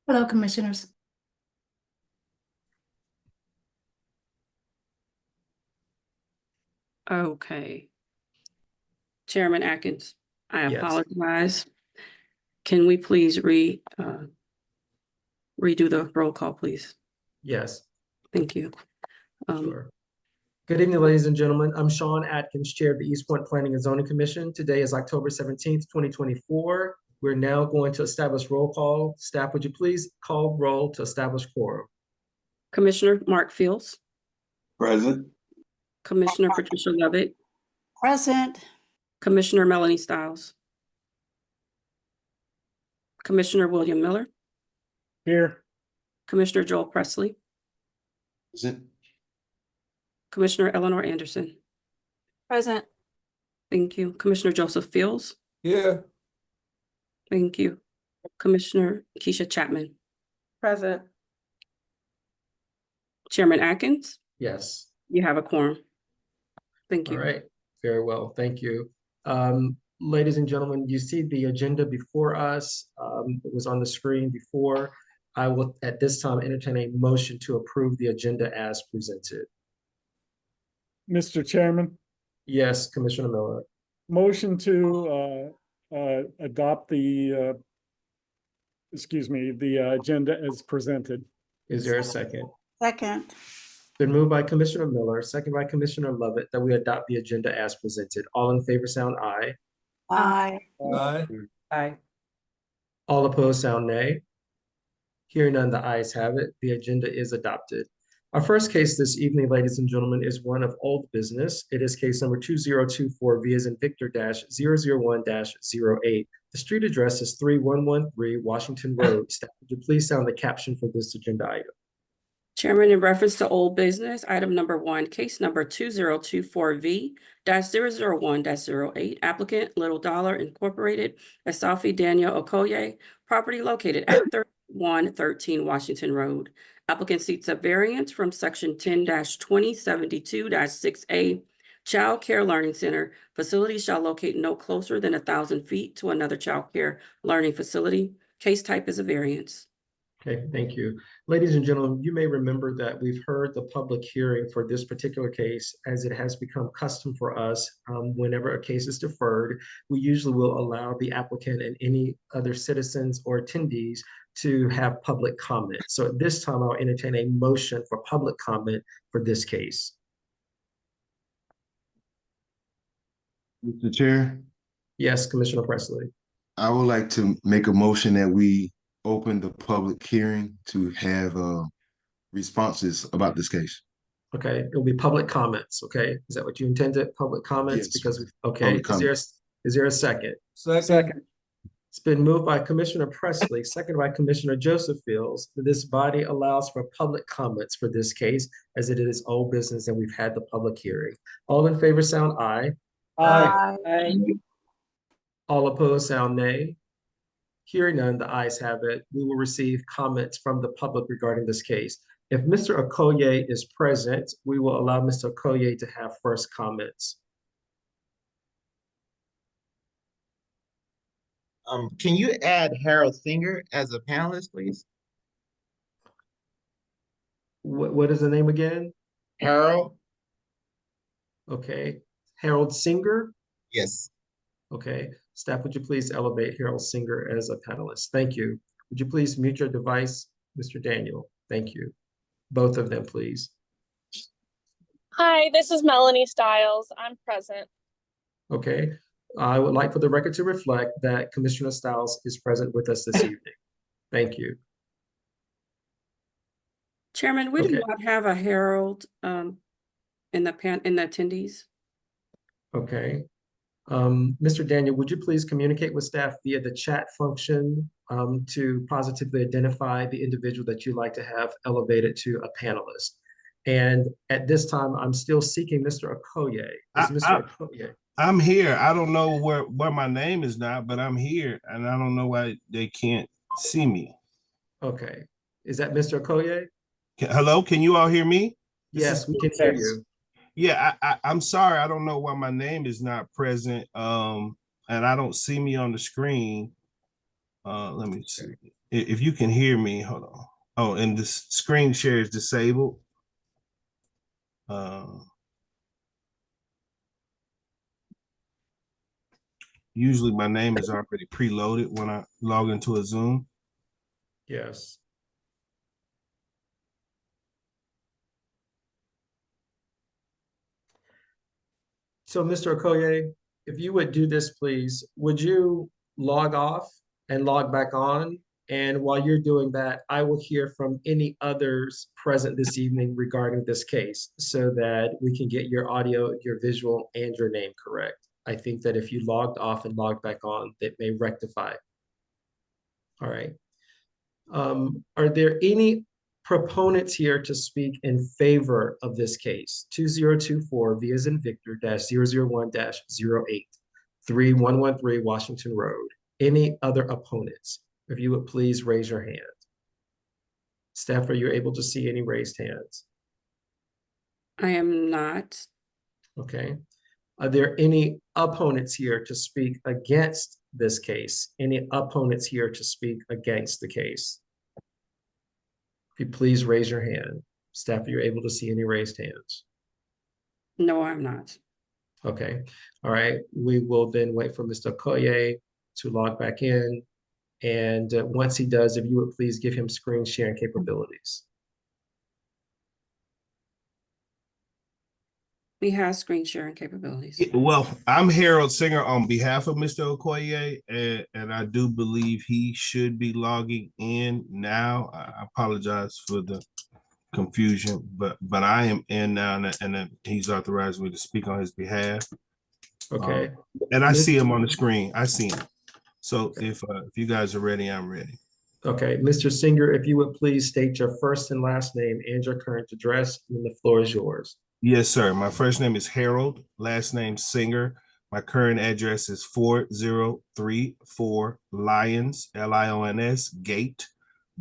Hello, Commissioners. Okay. Chairman Atkins, I Yes. apologize. Can we please redo the roll call, please? Yes, Thank you. sure. Good evening, ladies and gentlemen. I'm Sean Atkins, Chair of the East Point Planning and Zoning Commission. Today is October 17th, 2024. We're now going to establish roll call. Staff, would you please call roll to establish quorum? Commissioner Mark Fields, Present. Commissioner Patricia Levitt, Present. Commissioner Melanie Stiles, Commissioner William Miller, Here. Commissioner Joel Presley, Present. Commissioner Eleanor Anderson. Present. Thank you. Commissioner Joseph Fields. Yeah. Thank you. Commissioner Keisha Chapman. Present. Chairman Atkins, Yes. you have a quorum. Thank All you. right. Very well. Thank you. Ladies and gentlemen, you see the agenda before us. It was on the screen before. I will at this time entertain a motion to approve the agenda as presented. Mr. Chairman, Yes, Commissioner Miller. motion to adopt the agenda as presented. Is there a second? Second. Been moved by Commissioner Miller, second by Commissioner Lovett, that we adopt the agenda as presented. All in favor sound aye. Aye. Aye. Aye. All opposed sound nay. Hearing none, the ayes have it. The agenda is adopted. Our first case this evening, ladies and gentlemen, is one of old business. It is case number 2024V as in Victor -001-08. The street address is 3113 Washington Road. Staff, would you please sound the caption for this agenda item? Chairman, in reference to old business, item number 1, case number 2024V-001-08, applicant Little Dollar Incorporated, Asafi Daniel Okoye, property located at 3113 Washington Road. Applicant seeks a variance from section 10-2072-6A. Child Care Learning Center facility shall locate no closer than 1,000 feet to another child care learning facility. Case type is a variance. Okay, thank you. Ladies and gentlemen, you may remember that we've heard the public hearing for this particular case, as it has become custom for us. Whenever a case is deferred, we usually will allow the applicant and any other citizens or attendees to have public comment. So at this time, I'll entertain a motion for public comment for this case. Mr. Chair, Yes, Commissioner Presley. I would like to make a motion that we open the public hearing to have responses about this case. Okay, it'll be public comments, okay? Is that what you intended, public comments? Yes. Because, okay, Public is there a second? Second. It's been moved by Commissioner Presley, seconded by Commissioner Joseph Fields, that this body allows for public comments for this case, as it is old business and we've had the public hearing. All in favor sound aye. Aye. All opposed sound nay. Hearing none, the ayes have it. We will receive comments from the public regarding this case. If Mr. Okoye is present, we will allow Mr. Okoye to have first comments. Can you add Harold Singer as a panelist, please? What is the name again? Harold? Okay, Harold Singer? Yes. Okay, staff, would you please elevate Harold Singer as a panelist? Thank you. Would you please mute your device, Mr. Daniel? Thank you. Both of them, please. Hi, this is Melanie Stiles. I'm present. Okay, I would like for the record to reflect that Commissioner Stiles is present with us this evening. Thank you. Chairman, we do Okay. not have a herald in the attendees. Okay. Mr. Daniel, would you please communicate with staff via the chat function to positively identify the individual that you'd like to have elevated to a panelist? And at this time, I'm still seeking Mr. Okoye. Is Mr. Okoye? I'm here. I don't know where my name is not, but I'm here, and I don't know why they can't see me. Okay. Is that Mr. Okoye? Hello, can you all hear me? Yes, we can hear you. Yeah, I'm sorry. I don't know why my name is not present, and I don't see me on the screen. Let me see. if you can hear me, hold on. Oh, and the screen share is disabled. Usually my name is already preloaded when I log into a Zoom. Yes. So, Mr. Okoye, if you would do this, please, would you log off and log back on? And while you're doing that, I will hear from any others present this evening regarding this case so that we can get your audio, your visual, and your name correct. I think that if you logged off and logged back on, that may rectify. All right. Are there any proponents here to speak in favor of this case? 2024 V as in Victor -001-08, 3113 Washington Road. Any other opponents? If you would please raise your hand. Staff, are you able to see any raised hands? I am not. Okay. Are there any opponents here to speak against this case? Any opponents here to speak against the case? If you please raise your hand. Staff, you're able to see any raised hands? No, I'm not. Okay. All right. We will then wait for Mr. Okoye to log back in. And once he does, if you would please give him screen sharing capabilities. We have screen sharing capabilities. Well, I'm Harold Singer on behalf of Mr. Okoye, and I do believe he should be logging in now. I apologize for the confusion, but I am in now, and he's authorized me to speak on his behalf. Okay. And I see him on the screen. I see him. So if you guys are ready, I'm ready. Okay. Mr. Singer, if you would please state your first and last name and your current address, and the floor is yours. Yes, sir. My first name is Harold, last name Singer. My current address is 4034 Lions, Lions Gate,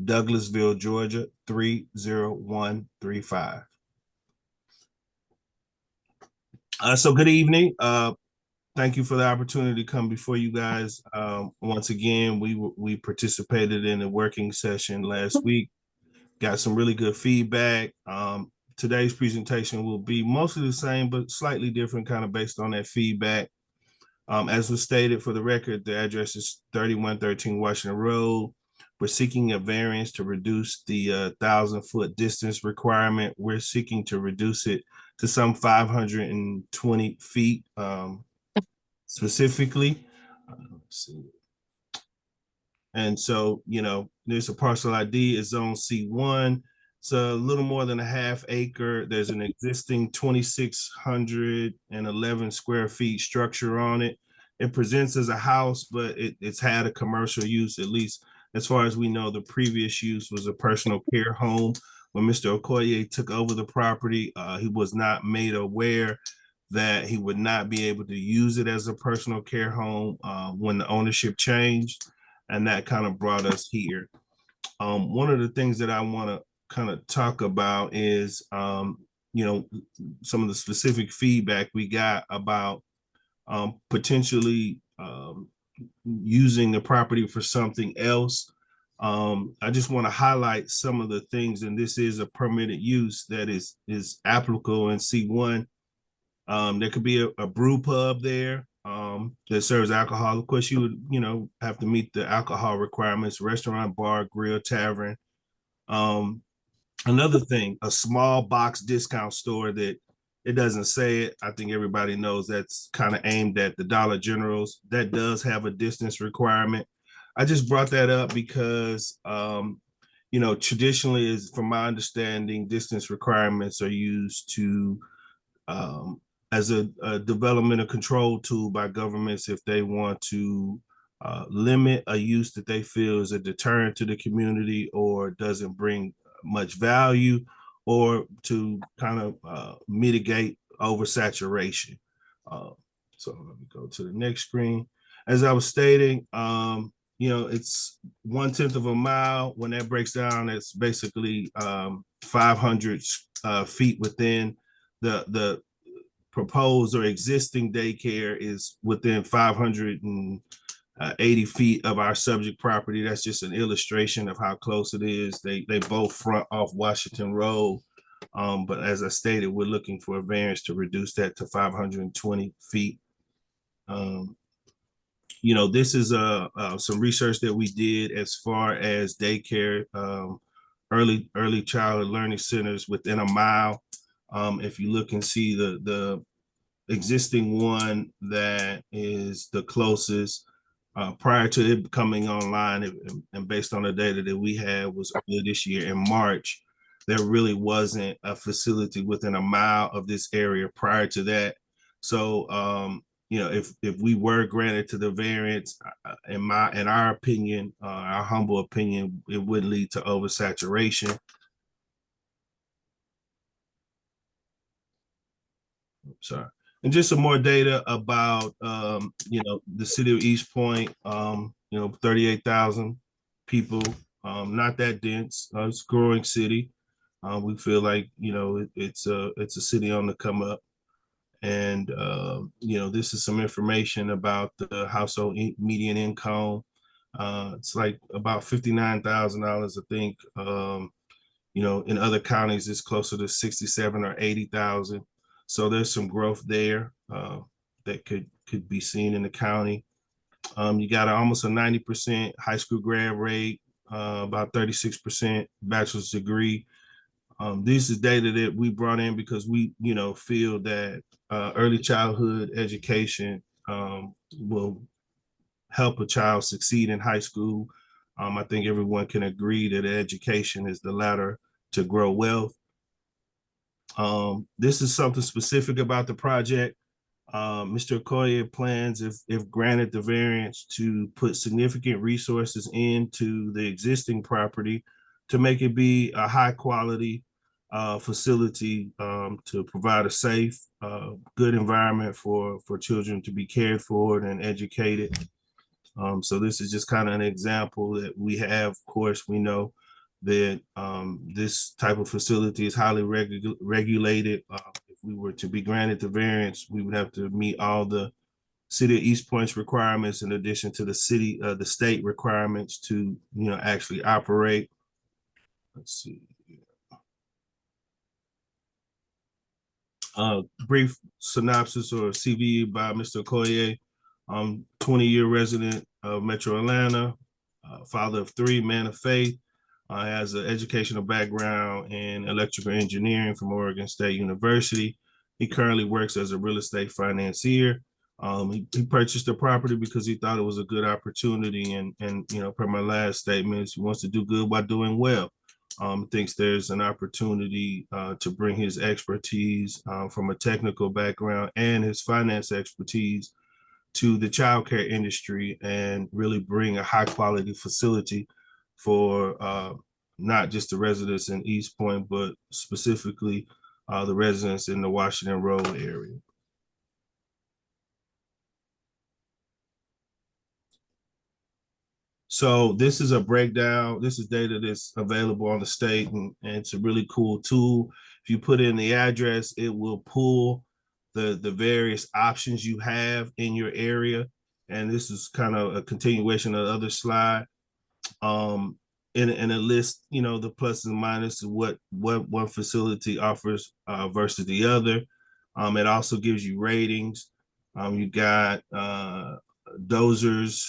Douglasville, Georgia, 30135. So good evening. Thank you for the opportunity to come before you guys. Once again, we participated in a working session last week, got some really good feedback. Today's presentation will be mostly the same, but slightly different, kind of based on that feedback. As was stated for the record, the address is 3113 Washington Road. We're seeking a variance to reduce the 1,000-foot distance requirement. We're seeking to reduce it to some 520 feet specifically. Let's see. And so, there's a parcel ID, it's zone C1. It's a little more than a half acre. There's an existing 2,611 square feet structure on it. It presents as a house, but it's had a commercial use, at least as far as we know. The previous use was a personal care home. When Mr. Okoye took over the property, he was not made aware that he would not be able to use it as a personal care home when the ownership changed. And that kind of brought us here. One of the things that I want to kind of talk about is, some of the specific feedback we got about potentially using the property for something else. I just want to highlight some of the things, and this is a permitted use that is applicable in C1. There could be a brew pub there that serves alcohol. Of course, you would, have to meet the alcohol requirements: restaurant, bar, grill, tavern. Another thing, a small box discount store that it doesn't say it. I think everybody knows that's kind of aimed at the Dollar Generals. That does have a distance requirement. I just brought that up because, traditionally, from my understanding, distance requirements are used to as a development and control tool by governments if they want to limit a use that they feel is a deterrent to the community or doesn't bring much value, or to kind of mitigate oversaturation. So let me go to the next screen. As I was stating, it's 1/10 of a mile. When that breaks down, it's basically 500 feet within the proposed or existing daycare is within 500 80 feet of our subject property. That's just an illustration of how close it is. They both front off Washington Road. But as I stated, we're looking for a variance to reduce that to 520 feet. You know, this is some research that we did as far as daycare, early childhood learning centers within a mile. If you look and see the existing one that is the closest prior to it coming online, and based on the data that we had was earlier this year in March, there really wasn't a facility within a mile of this area prior to that. So, you know, if we were granted to the variance, in our opinion, our humble opinion, it would lead to oversaturation. Sorry. And just some more data about, you know, the city of East Point, you know, 38,000 people, not that dense. It's a growing city. We feel like, you know, it's a city on the come up. And, you know, this is some information about the household median income. It's like about $59,000, I think. You know, in other counties, it's closer to 67 or 80,000. So there's some growth there that could be seen in the county. You got almost a 90% high school grad rate, about 36% bachelor's degree. This is data that we brought in because we, you know, feel that early childhood education will help a child succeed in high school. I think everyone can agree that education is the ladder to grow wealth. This is something specific about the project. Mr. Okoye plans, if granted the variance, to put significant resources into the existing property to make it be a high quality facility, to provide a safe, good environment for children to be cared for and educated. So this is just kind of an example that we have. Of course, we know that this type of facility is highly regulated. If we were to be granted the variance, we would have to meet all the city of East Point's requirements in addition to the state requirements to, you know, actually operate. Let's see. Brief synopsis or CV by Mr. Okoye. 20-year resident of Metro Atlanta, father of 3, man of faith, has an educational background in electrical engineering from Oregon State University. He currently works as a real estate financier. He purchased the property because he thought it was a good opportunity, and you know, per my last statements, he wants to do good by doing well. Thinks there's an opportunity to bring his expertise from a technical background and his finance expertise to the childcare industry and really bring a high quality facility for not just the residents in East Point, but specifically the residents in the Washington Road area. So this is a breakdown. This is data that's available on the state, and it's a really cool tool. If you put in the address, it will pull the various options you have in your area. And this is kind of a continuation of the other slide. In a list, you know, the pluses and minuses of what one facility offers versus the other. It also gives you ratings. You got Dozers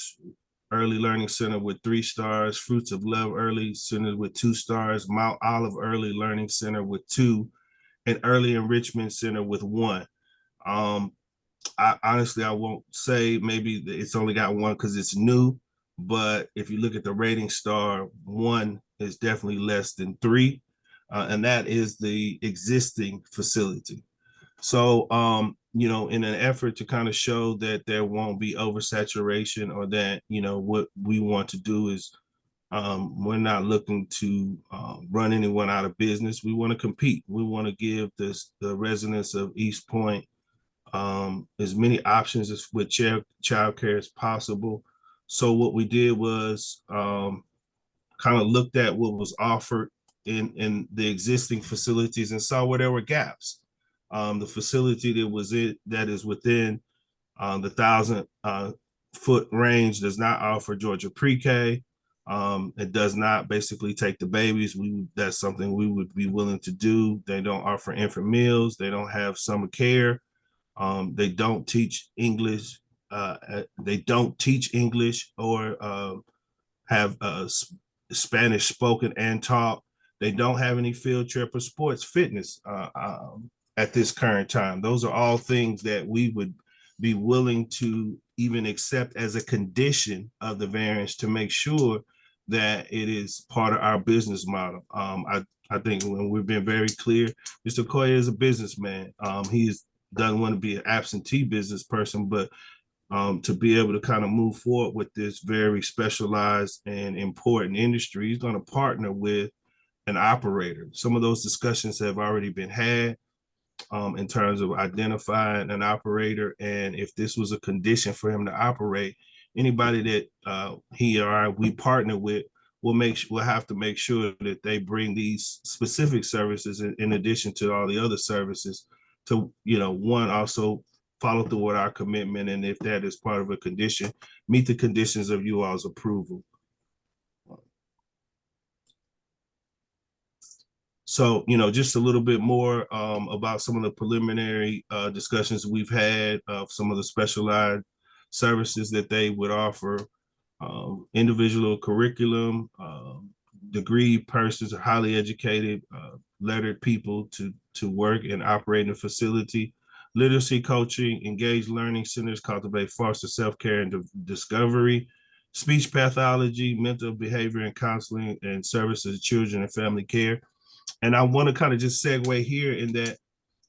Early Learning Center with 3 stars, Fruits of Love Early Center with 2 stars, Mount Olive Early Learning Center with 2, and Early Enrichment Center with 1. I honestly, I won't say maybe it's only got 1 because it's new, but if you look at the rating star, 1 is definitely less than 3, and that is the existing facility. So, you know, in an effort to kind of show that there won't be oversaturation, or that, you know, what we want to do is we're not looking to run anyone out of business. We want to compete. We want to give the residents of East Point as many options as with childcare as possible. So what we did was kind of looked at what was offered in the existing facilities and saw where there were gaps. The facility that is within the 1,000 foot range does not offer Georgia pre-K. It does not basically take the babies. That's something we would be willing to do. They don't offer infant meals. They don't have summer care. They don't teach English. They don't teach English or have Spanish spoken and taught. They don't have any field trip or sports fitness at this current time. Those are all things that we would be willing to even accept as a condition of the variance to make sure that it is part of our business model. I think when we've been very clear, Mr. Okoye is a businessman. He doesn't want to be an absentee business person, but to be able to kind of move forward with this very specialized and important industry, he's going to partner with an operator. Some of those discussions have already been had in terms of identifying an operator. And if this was a condition for him to operate, anybody that he or I, we partner with, we'll have to make sure that they bring these specific services in addition to all the other services to, one, also follow through with our commitment. And if that is part of a condition, meet the conditions of you all's approval. So, just a little bit more about some of the preliminary discussions we've had of some of the specialized services that they would offer. Individual curriculum, degree persons, highly educated, lettered people to work and operate in a facility, literacy coaching, engaged learning centers, cultivate, foster self-care and discovery, speech pathology, mental behavior and counseling, and services to children and family care. And I want to kind of just segue here in that,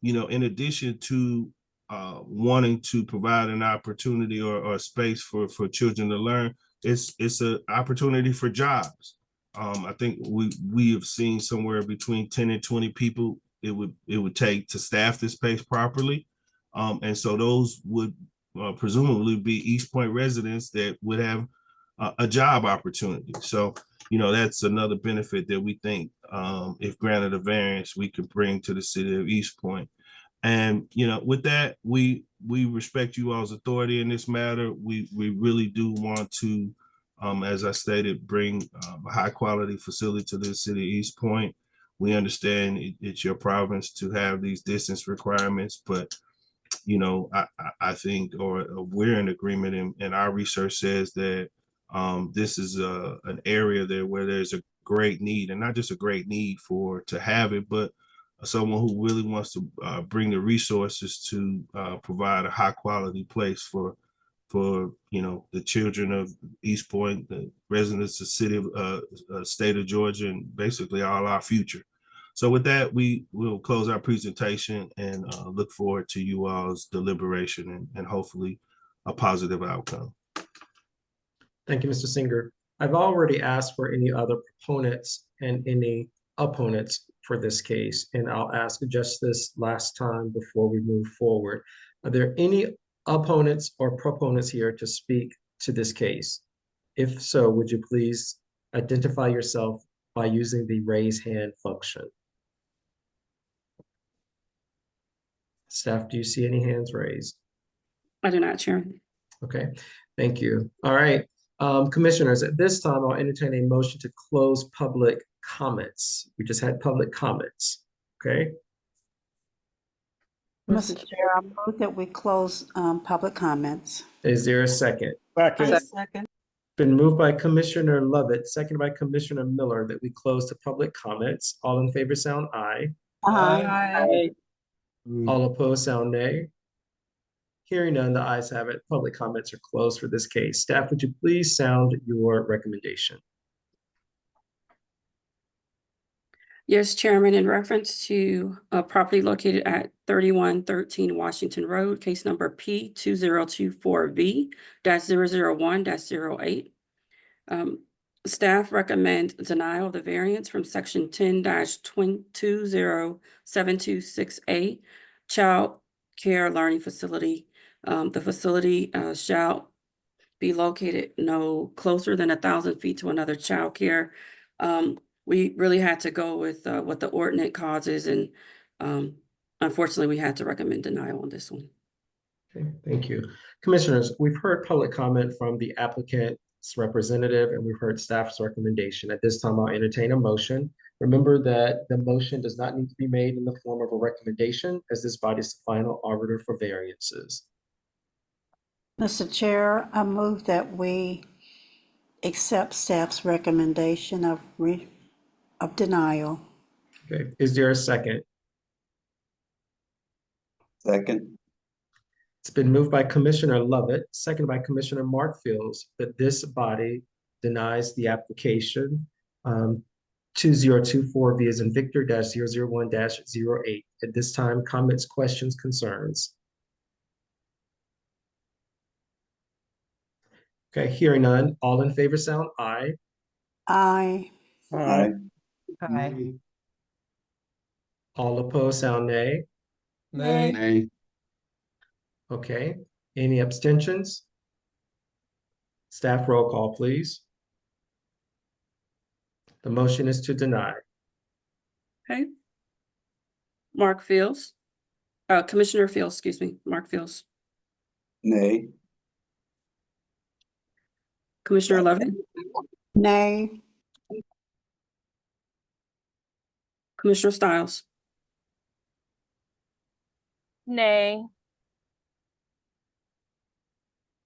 in addition to wanting to provide an opportunity or a space for children to learn, it's an opportunity for jobs. I think we have seen somewhere between 10 and 20 people it would take to staff this space properly. And so those would presumably be East Point residents that would have a job opportunity. So, that's another benefit that we think if granted a variance, we could bring to the city of East Point. And, with that, we respect you all's authority in this matter. We really do want to, as I stated, bring a high quality facility to the city of East Point. We understand it's your province to have these distance requirements, but, I think, or we're in agreement, and our research says that this is an area there where there's a great need, and not just a great need to have it, but someone who really wants to bring the resources to provide a high quality place for the children of East Point, the residents of the city of state of Georgia, and basically all our future. So with that, we will close our presentation and look forward to you all's deliberation and hopefully a positive outcome. Thank you, Mr. Singer. I've already asked for any other proponents and any opponents for this case, and I'll ask just this last time before we move forward. Are there any opponents or proponents here to speak to this case? If so, would you please identify yourself by using the raise hand function? Staff, do you see any hands raised? I do not, Chairman. Okay, thank you. All right. Commissioners, at this time, I'll entertain a motion to close public comments. We just had public comments, okay? Mr. Chair, I move that we close public comments. Is there a second? Second. Second. Been moved by Commissioner Lovett, seconded by Commissioner Miller, that we close the public comments. All in favor sound aye. Aye. All opposed sound nay. Hearing none, the ayes have it. Public comments are closed for this case. Staff, would you please sound your recommendation? Yes, Chairman, in reference to a property located at 3113 Washington Road, case number P2024V-001-08. Staff recommend denial of the variance from section 10-20726A, Child Care Learning Facility. The facility shall be located no closer than 1,000 feet to another child care. We really had to go with what the ordinance causes, and unfortunately, we had to recommend denial on this one. Okay, thank you. Commissioners, we've heard public comment from the applicant's representative and we've heard staff's recommendation. At this time, I'll entertain a motion. Remember that the motion does not need to be made in the form of a recommendation, as this body is the final arbiter for variances. Mr. Chair, I move that we accept staff's recommendation of denial. Okay, is there a second? Second. It's been moved by Commissioner Lovett, seconded by Commissioner Mark Fields, that this body denies the application 2024 V as in Victor -001-08. At this time, comments, questions, concerns? Okay, hearing none, all in favor sound aye. Aye. Aye. Aye. All opposed sound nay. Nay. Nay. Okay, any abstentions? Staff roll call, please. The motion is to deny. Okay. Commissioner Fields, excuse me, Mark Fields. Nay. Commissioner Lovett, Nay. Commissioner Stiles, Nay.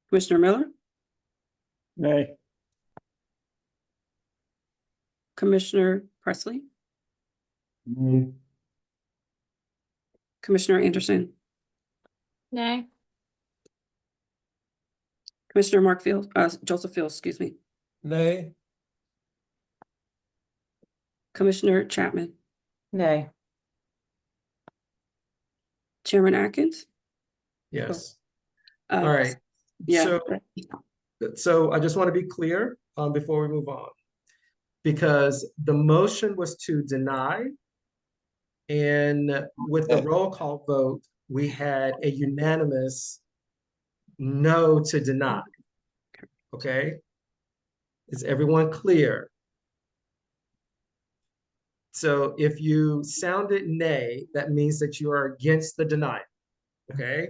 Commissioner Miller, Nay. Commissioner Presley, Nay. Commissioner Anderson, Nay. Commissioner Joseph Fields, excuse me, Nay. Commissioner Chapman, Nay. Chairman Atkins. Yes. Uh, All right. Yeah. So I just want to be clear before we move on, because the motion was to deny, and with the roll call vote, we had a unanimous no to deny. Okay? Is everyone clear? So if you sounded nay, that means that you are against the denial. Okay?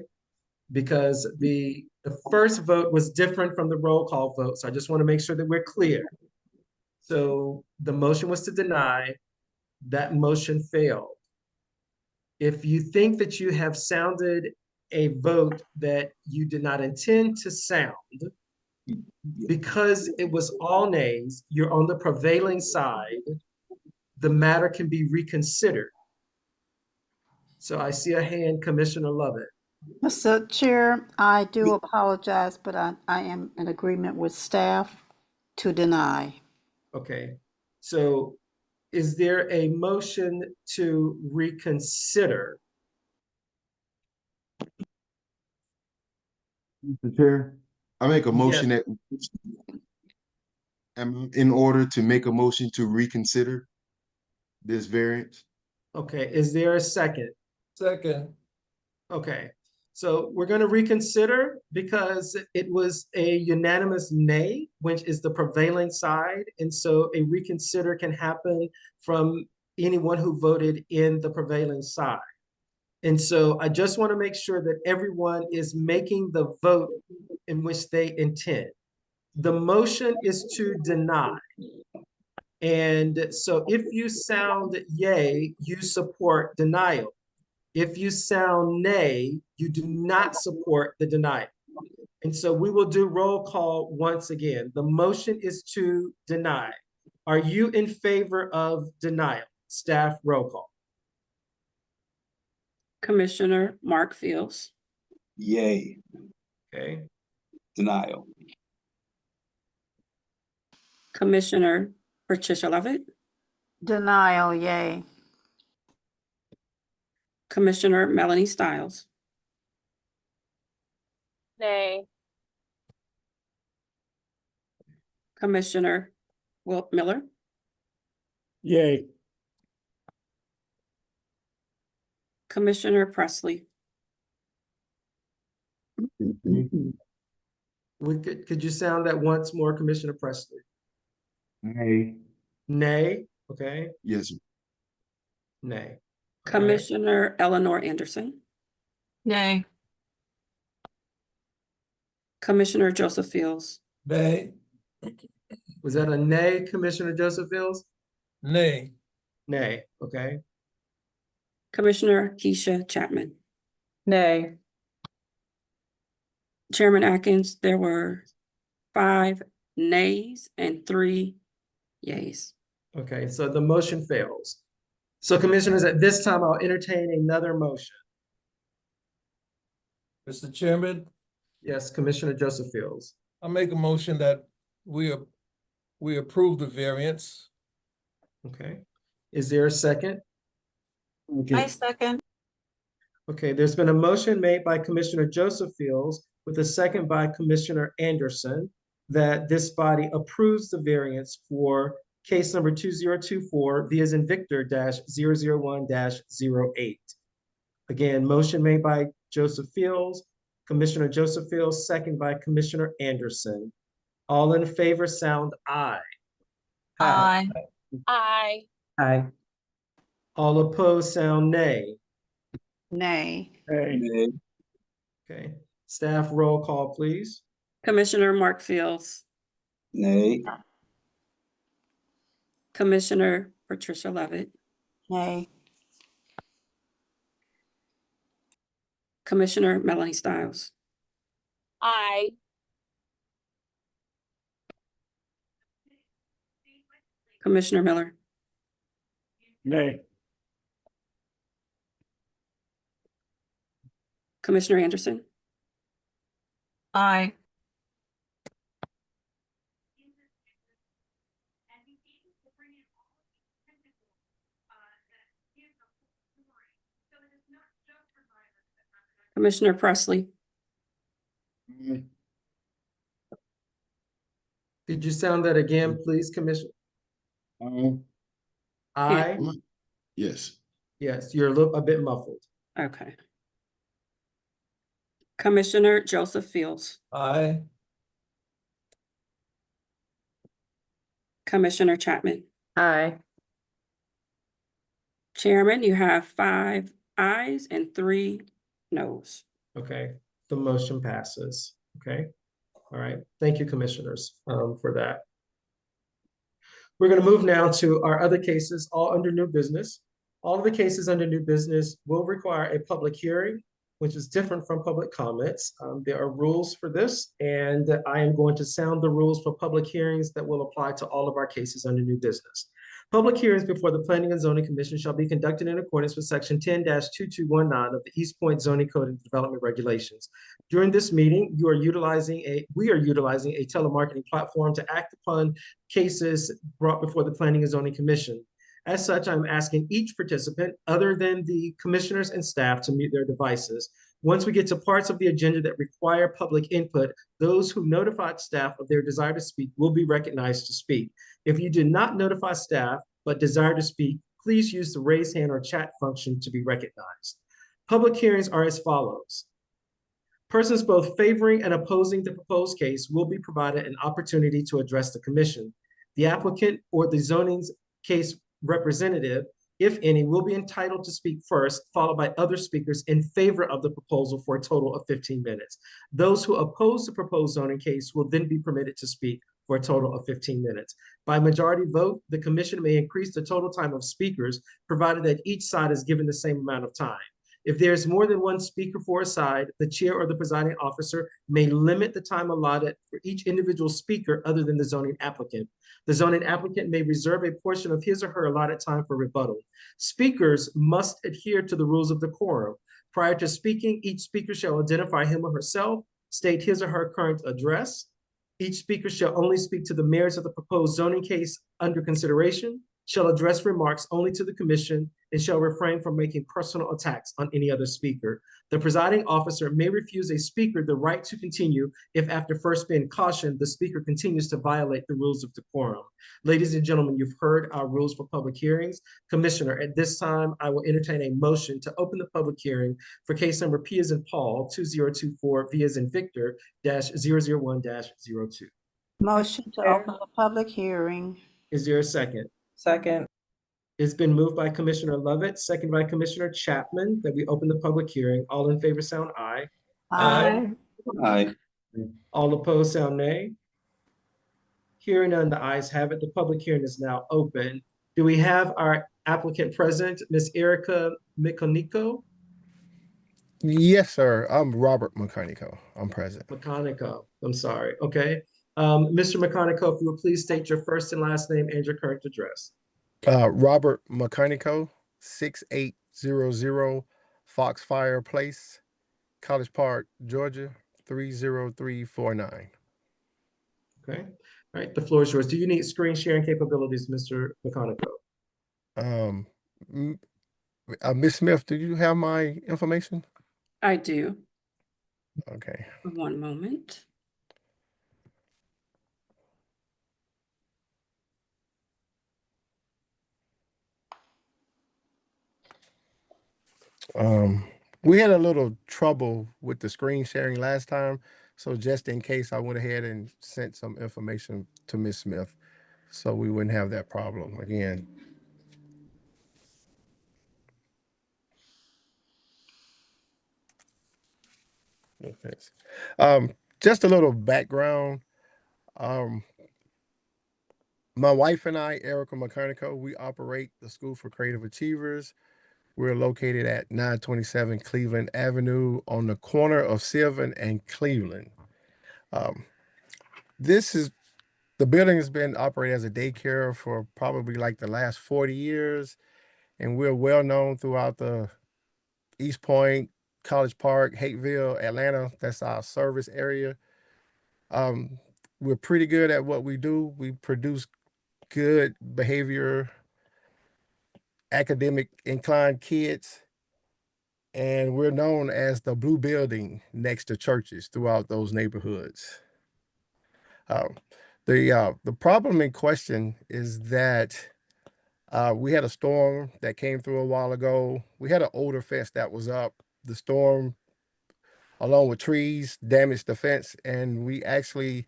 Because the first vote was different from the roll call vote. So I just want to make sure that we're clear. So the motion was to deny, that motion failed. If you think that you have sounded a vote that you did not intend to sound, because it was all nays, you're on the prevailing side, the matter can be reconsidered. So I see a hand, Commissioner Lovett. Mr. Chair, I do apologize, but I am in agreement with staff to deny. Okay, so is there a motion to reconsider? Mr. Chair, I make a motion that in order to make a motion to reconsider this variance. Okay, is there a second? Second. Okay, so we're going to reconsider because it was a unanimous nay, which is the prevailing side. And so a reconsider can happen from anyone who voted in the prevailing side. And so I just want to make sure that everyone is making the vote in which they intend. The motion is to deny. And so if you sound yay, you support denial. If you sound nay, you do not support the denial. And so we will do roll call once again. The motion is to deny. Are you in favor of denial? Staff roll call. Commissioner Mark Fields, Yay. Okay. Denial. Commissioner Patricia Lovett, Denial, yay. Commissioner Melanie Stiles, Nay. Commissioner Will Miller, Yay. Commissioner Presley, Could you sound that once more, Commissioner Presley? Nay. Nay, okay, Yes, sir. nay. All right. Commissioner Eleanor Anderson, Nay. Commissioner Joseph Fields, Nay. Was that a nay, Commissioner Joseph Fields? Nay. Nay, okay. Commissioner Keisha Chapman. Nay. Chairman Atkins, there were 5 nays and 3 yays. Okay, so the motion fails. So commissioners, at this time, I'll entertain another motion. Mr. Chairman, Yes, Commissioner Joseph Fields. I make a motion that we approve the variance. Okay. Is there a second? I second. Okay, there's been a motion made by Commissioner Joseph Fields with a second by Commissioner Anderson that this body approves the variance for case number 2024 V as in Victor -001-08. Again, motion made by Joseph Fields, Commissioner Joseph Fields, second by Commissioner Anderson. All in favor sound aye. Aye. Aye. Aye. All opposed sound nay. Nay. Nay. Okay, staff roll call, please. Commissioner Mark Fields, Nay. Commissioner Patricia Levitt, Nay. Commissioner Melanie Stiles, Aye. Commissioner Miller, Nay. Commissioner Anderson, Aye. Commissioner Presley, Did you sound that again, please, Commissioner? Aye. Yes. Yes, you're a bit muffled. okay. Commissioner Joseph Fields, Aye. Commissioner Chapman. Aye. Chairman, you have 5 ayes and 3 noes. Okay, the motion passes. Okay, all right. Thank you, commissioners, for that. We're going to move now to our other cases, all under new business. All of the cases under new business will require a public hearing, which is different from public comments. There are rules for this, and I am going to sound the rules for public hearings that will apply to all of our cases under new business. Public hearings before the Planning and Zoning Commission shall be conducted in accordance with Section 10-2219 of the East Point Zoning Code and Development Regulations. During this meeting, we are utilizing a telemarketing platform to act upon cases brought before the Planning and Zoning Commission. As such, I'm asking each participant, other than the commissioners and staff, to mute their devices. Once we get to parts of the agenda that require public input, those who notified staff of their desire to speak will be recognized to speak. If you did not notify staff but desire to speak, please use the raise hand or chat function to be recognized. Public hearings are as follows. Persons both favoring and opposing the proposed case will be provided an opportunity to address the commission. The applicant or the zoning's case representative, if any, will be entitled to speak first, followed by other speakers in favor of the proposal for a total of 15 minutes. Those who oppose the proposed zoning case will then be permitted to speak for a total of 15 minutes. By majority vote, the commission may increase the total time of speakers, provided that each side is given the same amount of time. If there's more than one speaker for a side, the chair or the presiding officer may limit the time allotted for each individual speaker other than the zoning applicant. The zoning applicant may reserve a portion of his or her allotted time for rebuttal. Speakers must adhere to the rules of decorum. Prior to speaking, each speaker shall identify him or herself, state his or her current address. Each speaker shall only speak to the merits of the proposed zoning case under consideration, shall address remarks only to the commission, and shall refrain from making personal attacks on any other speaker. The presiding officer may refuse a speaker the right to continue if, after first being cautioned, the speaker continues to violate the rules of decorum. Ladies and gentlemen, you've heard our rules for public hearings. Commissioner, at this time, I will entertain a motion to open the public hearing for case number P as in Paul 2024 V as in Victor -001-02. Motion to open the public hearing. Is there a second? Second. It's been moved by Commissioner Lovett, second by Commissioner Chapman, that we open the public hearing. All in favor sound aye. Aye. Aye. All opposed, sound nay. Hearing none, the ayes have it. The public hearing is now open. Do we have our applicant present, Ms. Erica Mikoniko? Yes, sir. I'm Robert McConaughey. I'm present. Meconico, I'm sorry, okay. Mr. Meconico, if you would please state your first and last name and your current address. Robert McConaughey, 6800 Foxfire Place, College Park, Georgia, 30349. Okay, all right, the floor is yours. Do you need screen sharing capabilities, Mr. Meconico? Ms. Smith, do you have my information? I do. Okay. One moment. We had a little trouble with the screen sharing last time. So just in case, I went ahead and sent some information to Ms. Smith so we wouldn't have that problem again. No offense. Just a little background. My wife and I, Erica McConaughey, we operate the School for Creative Achievers. We're located at 927 Cleveland Avenue on the corner of Sylvan and Cleveland. The building has been operated as a daycare for probably like the last 40 years. And we're well known throughout the East Point, College Park, Hateville, Atlanta. That's our service area. We're pretty good at what we do. We produce good behavior, academic inclined kids. And we're known as the Blue Building next to churches throughout those neighborhoods. The problem in question is that we had a storm that came through a while ago. We had an older fence that was up. The storm, along with trees, damaged the fence, and we actually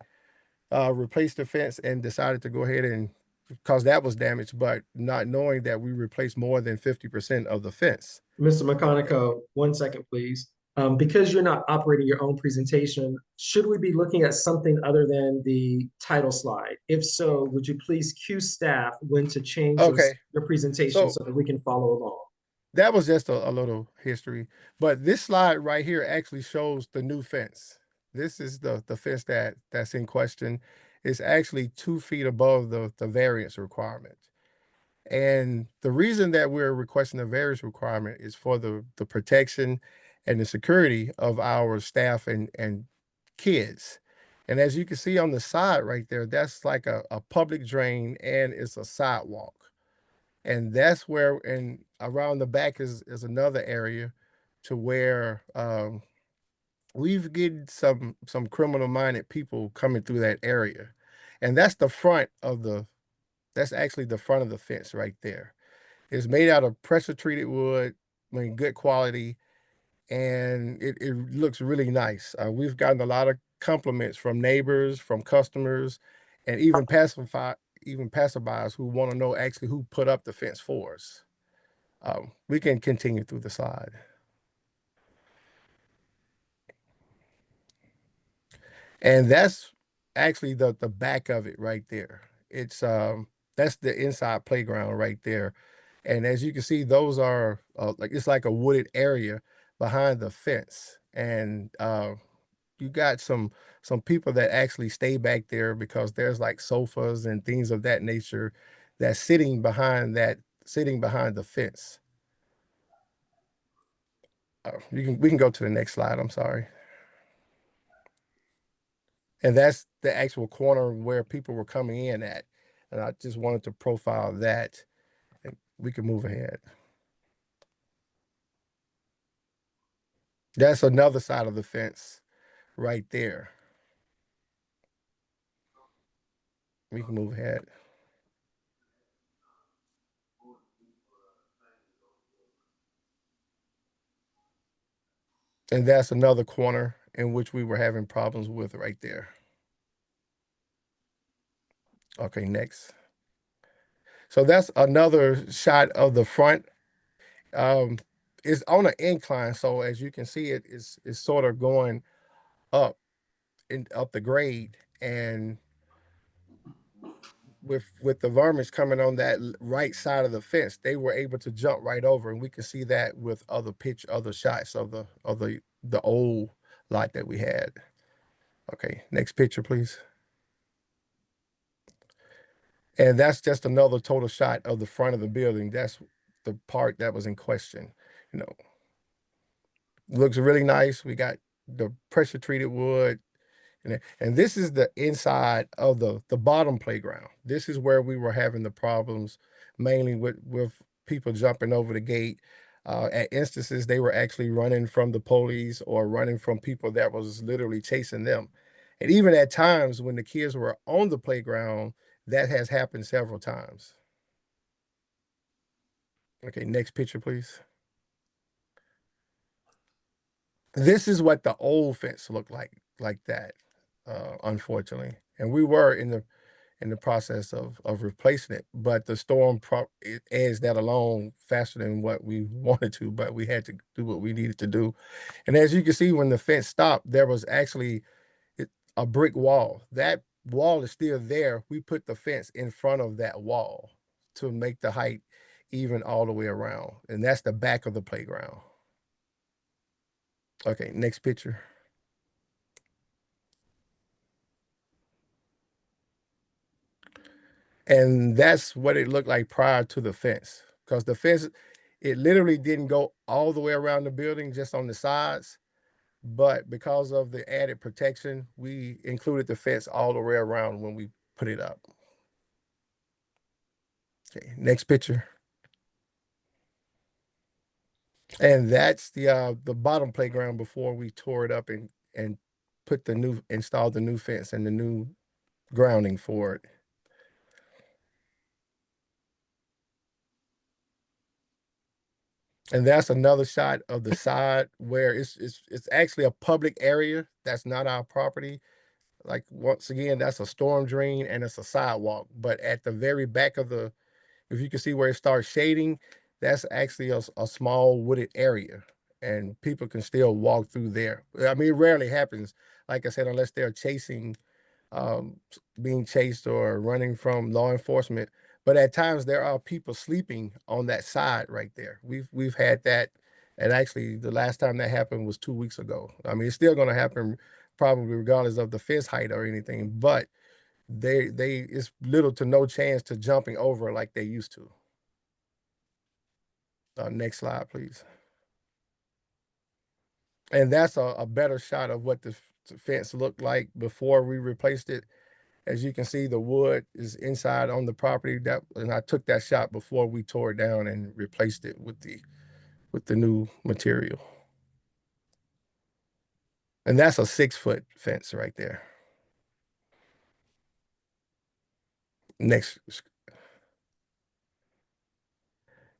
replaced the fence and decided to go ahead and, because that was damaged, but not knowing that we replaced more than 50% of the fence. Mr. Meconico, 1 second, please. Because you're not operating your own presentation, should we be looking at something other than the title slide? If so, would you please cue staff when to change your presentation so that we can follow along? That was just a little history, but this slide right here actually shows the new fence. This is the fence that's in question. It's actually 2 feet above the variance requirement. And the reason that we're requesting the variance requirement is for the protection and the security of our staff and kids. And as you can see on the side right there, that's like a public drain and it's a sidewalk. And that's where, and around the back is another area to where we've getting some criminal minded people coming through that area. And that's the front of that's actually the front of the fence right there. It's made out of pressure treated wood, good quality, and it looks really nice. We've gotten a lot of compliments from neighbors, from customers, and even passerbys who want to know actually who put up the fence for us. We can continue through the slide. And that's actually the back of it right there. It's that's the inside playground right there. And as you can see, those are it's like a wooded area behind the fence. And you got some people that actually stay back there because there's like sofas and things of that nature that's sitting behind the fence. We can go to the next slide. I'm sorry. And that's the actual corner where people were coming in at. And I just wanted to profile that. And we can move ahead. That's another side of the fence right there. We can move ahead. And that's another corner in which we were having problems with right there. Okay, next. So that's another shot of the front. It's on an incline, so as you can see, it's sort of going up. up the grade, and with the varmints coming on that right side of the fence, they were able to jump right over, and we can see that with other shots of the old lot that we had. Okay, next picture, please. And that's just another total shot of the front of the building. That's the part that was in question. You know, looks really nice. We got the pressure treated wood. And this is the inside of the bottom playground. This is where we were having the problems, mainly with people jumping over the gate. At instances, they were actually running from the police or running from people that was literally chasing them. And even at times when the kids were on the playground, that has happened several times. Okay, next picture, please. This is what the old fence looked like that, unfortunately. And we were in the process of replacing it, but the storm it edged that along faster than what we wanted to, but we had to do what we needed to do. And as you can see, when the fence stopped, there was actually a brick wall. That wall is still there. We put the fence in front of that wall to make the height even all the way around. And that's the back of the playground. Okay, next picture. And that's what it looked like prior to the fence, because the fence, it literally didn't go all the way around the building, just on the sides. But because of the added protection, we included the fence all the way around when we put it up. Okay, next picture. And that's the bottom playground before we tore it up and installed the new fence and the new grounding for it. And that's another shot of the side where it's actually a public area. That's not our property. Like, once again, that's a storm drain and it's a sidewalk. But at the very back of if you can see where it starts shading, that's actually a small wooded area, and people can still walk through there. I mean, it rarely happens, like I said, unless they're being chased or running from law enforcement. But at times there are people sleeping on that side right there. We've had that, and actually the last time that happened was 2 weeks ago. I mean, it's still going to happen probably regardless of the fence height or anything, but it's little to no chance to jumping over like they used to. Next slide, please. And that's a better shot of what the fence looked like before we replaced it. As you can see, the wood is inside on the property, and I took that shot before we tore it down and replaced it with the new material. And that's a 6-foot fence right there. Next.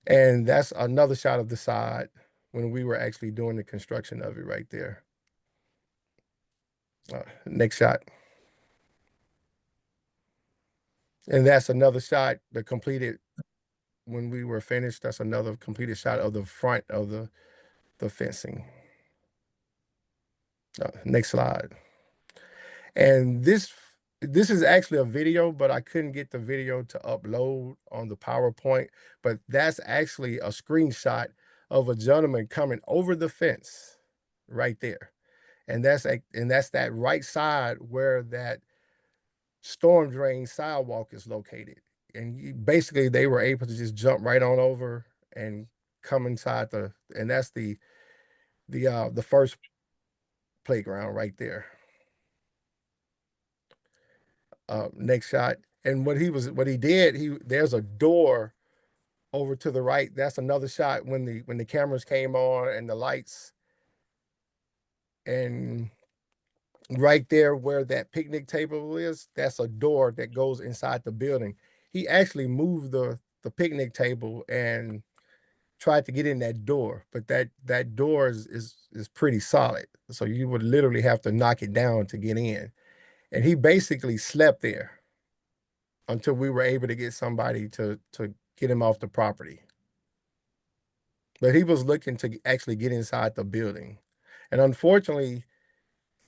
And that's another shot of the side when we were actually doing the construction of it right there. Next shot. And that's another shot, the completed, when we were finished, that's another completed shot of the front of the fencing. Next slide. And this is actually a video, but I couldn't get the video to upload on the PowerPoint. But that's actually a screenshot of a gentleman coming over the fence right there. And that's that right side where that storm drain sidewalk is located. And basically they were able to just jump right on over and come inside and that's the first playground right there. Next shot. And what he did, there's a door over to the right. That's another shot when the cameras came on and the lights, and right there where that picnic table is, that's a door that goes inside the building. He actually moved the picnic table and tried to get in that door, but that door is pretty solid. So you would literally have to knock it down to get in. And he basically slept there until we were able to get somebody to get him off the property. But he was looking to actually get inside the building. And unfortunately,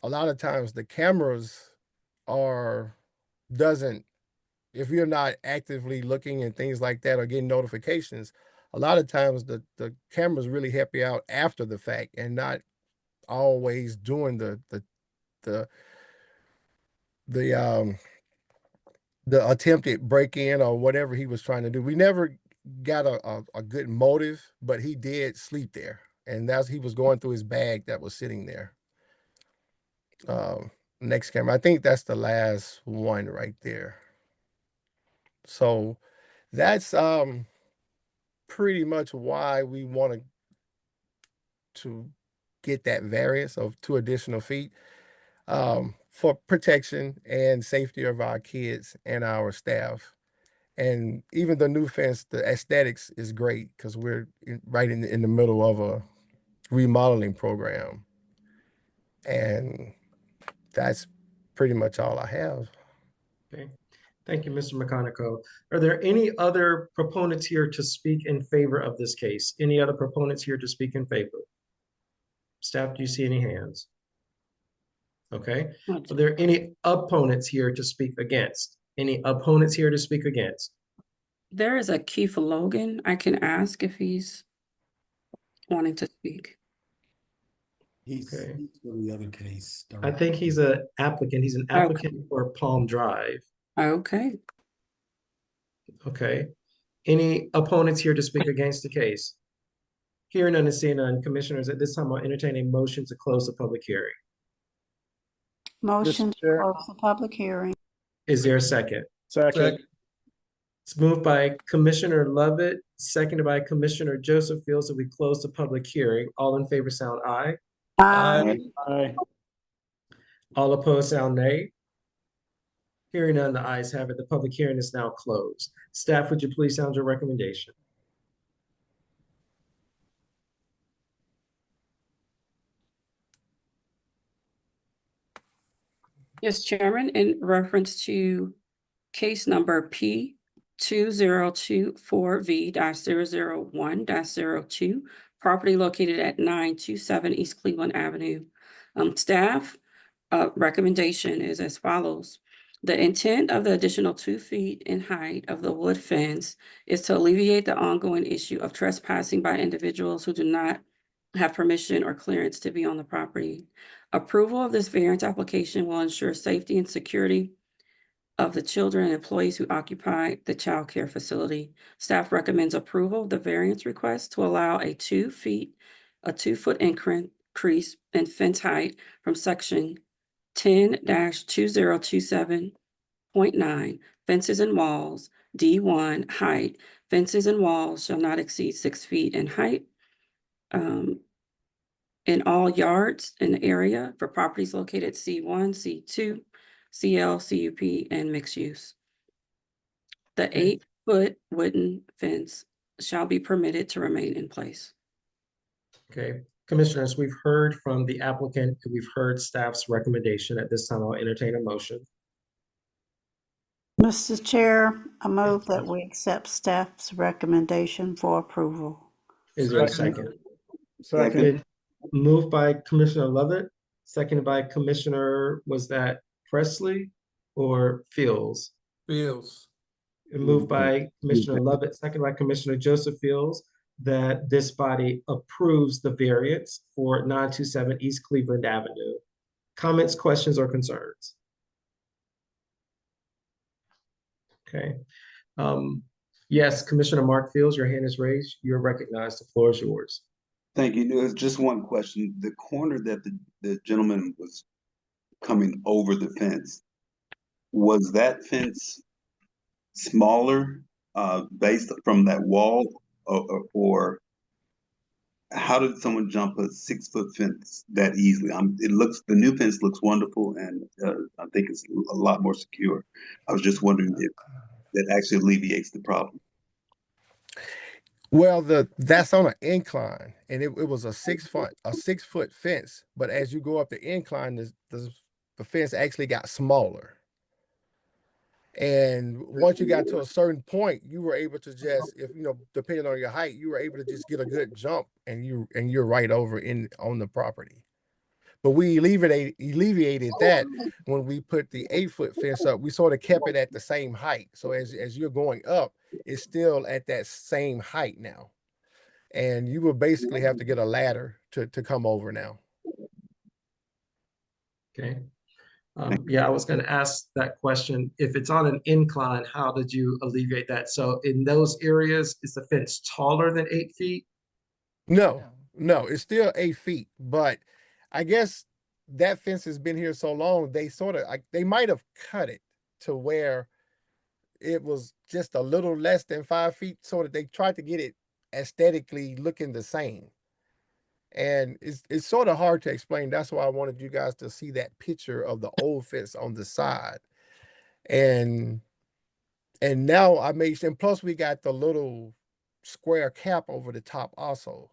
a lot of times the cameras doesn't, if you're not actively looking and things like that or getting notifications, a lot of times the cameras really help you out after the fact and not always doing the attempted break-in or whatever he was trying to do. We never got a good motive, but he did sleep there, and he was going through his bag that was sitting there. Next camera, I think that's the last one right there. So that's pretty much why we want to get that variance of 2 additional feet, for protection and safety of our kids and our staff. And even the new fence, the aesthetics is great because we're right in the middle of a remodeling program. And that's pretty much all I have. Okay, thank you, Mr. McConico. Are there any other proponents here to speak in favor of this case? Any other proponents here to speak in favor? Staff, do you see any hands? Okay, are there any opponents here to speak against? Any opponents here to speak against? There is a Keith Logan. I can ask if he's wanting to speak. He's Okay. for the other case. I think he's an applicant. He's an applicant for Palm Drive. Okay. Okay. Any opponents here to speak against the case? Hearing none and seeing none, commissioners, at this time I'll entertain a motion to close the public hearing. Motion to Chair. close the public hearing. Is there a second? Second. It's moved by Commissioner Lovett, seconded by Commissioner Joseph Fields that we close the public hearing. All in favor sound aye. Aye. Aye. All opposed sound nay. Hearing none, the ayes have it. The public hearing is now closed. Staff, would you please sound your recommendation? Yes, Chairman, in reference to case number P2024V-001-02, property located at 927 East Cleveland Avenue. Staff recommendation is as follows. The intent of the additional 2 feet in height of the wood fence is to alleviate the ongoing issue of trespassing by individuals who do not have permission or clearance to be on the property. Approval of this variance application will ensure safety and security of the children and employees who occupy the child care facility. Staff recommends approval of the variance request to allow a 2 foot increase in fence height from section 10-2027.9, fences and walls, D1, height. Fences and walls shall not exceed 6 feet in height. In all yards in the area for properties located C1, C2, CL, CUP, and mixed use. The 8-foot wooden fence shall be permitted to remain in place. Okay, commissioners, we've heard from the applicant, and we've heard staff's recommendation. At this time, I'll entertain a motion. Mr. Chair, I move that we accept staff's recommendation for approval. Is there a second? Second. Moved by Commissioner Lovett, seconded by Commissioner, was that Presley or Fields? Fields. Moved by Commissioner Lovett, seconded by Commissioner Joseph Fields, that this body approves the variance for 927 East Cleveland Avenue. Comments, questions, or concerns? Okay. Yes, Commissioner Mark Fields, your hand is raised. You're recognized. The floor is yours. Thank you. There's just one question. The corner that the gentleman was coming over the fence, was that fence smaller based from that wall, or how did someone jump a 6-foot fence that easily? The new fence looks wonderful, and I think it's a lot more secure. I was just wondering if that actually alleviates the problem. Well, that's on an incline, and it was a 6-foot fence. But as you go up the incline, the fence actually got smaller. And once you got to a certain point, you were able to just, depending on your height, you were able to just get a good jump, and you're right over on the property. But we alleviated that when we put the 8-foot fence up. We sort of kept it at the same height. So as you're going up, it's still at that same height now. And you will basically have to get a ladder to come over now. Okay. Yeah, I was going to ask that question. If it's on an incline, how did you alleviate that? So in those areas, is the fence taller than 8 feet? No, it's still 8 feet, but I guess that fence has been here so long, they sort of they might have cut it to where it was just a little less than 5 feet, so that they tried to get it aesthetically looking the same. And it's sort of hard to explain. That's why I wanted you guys to see that picture of the old fence on the side. And now I made, and plus we got the little square cap over the top also.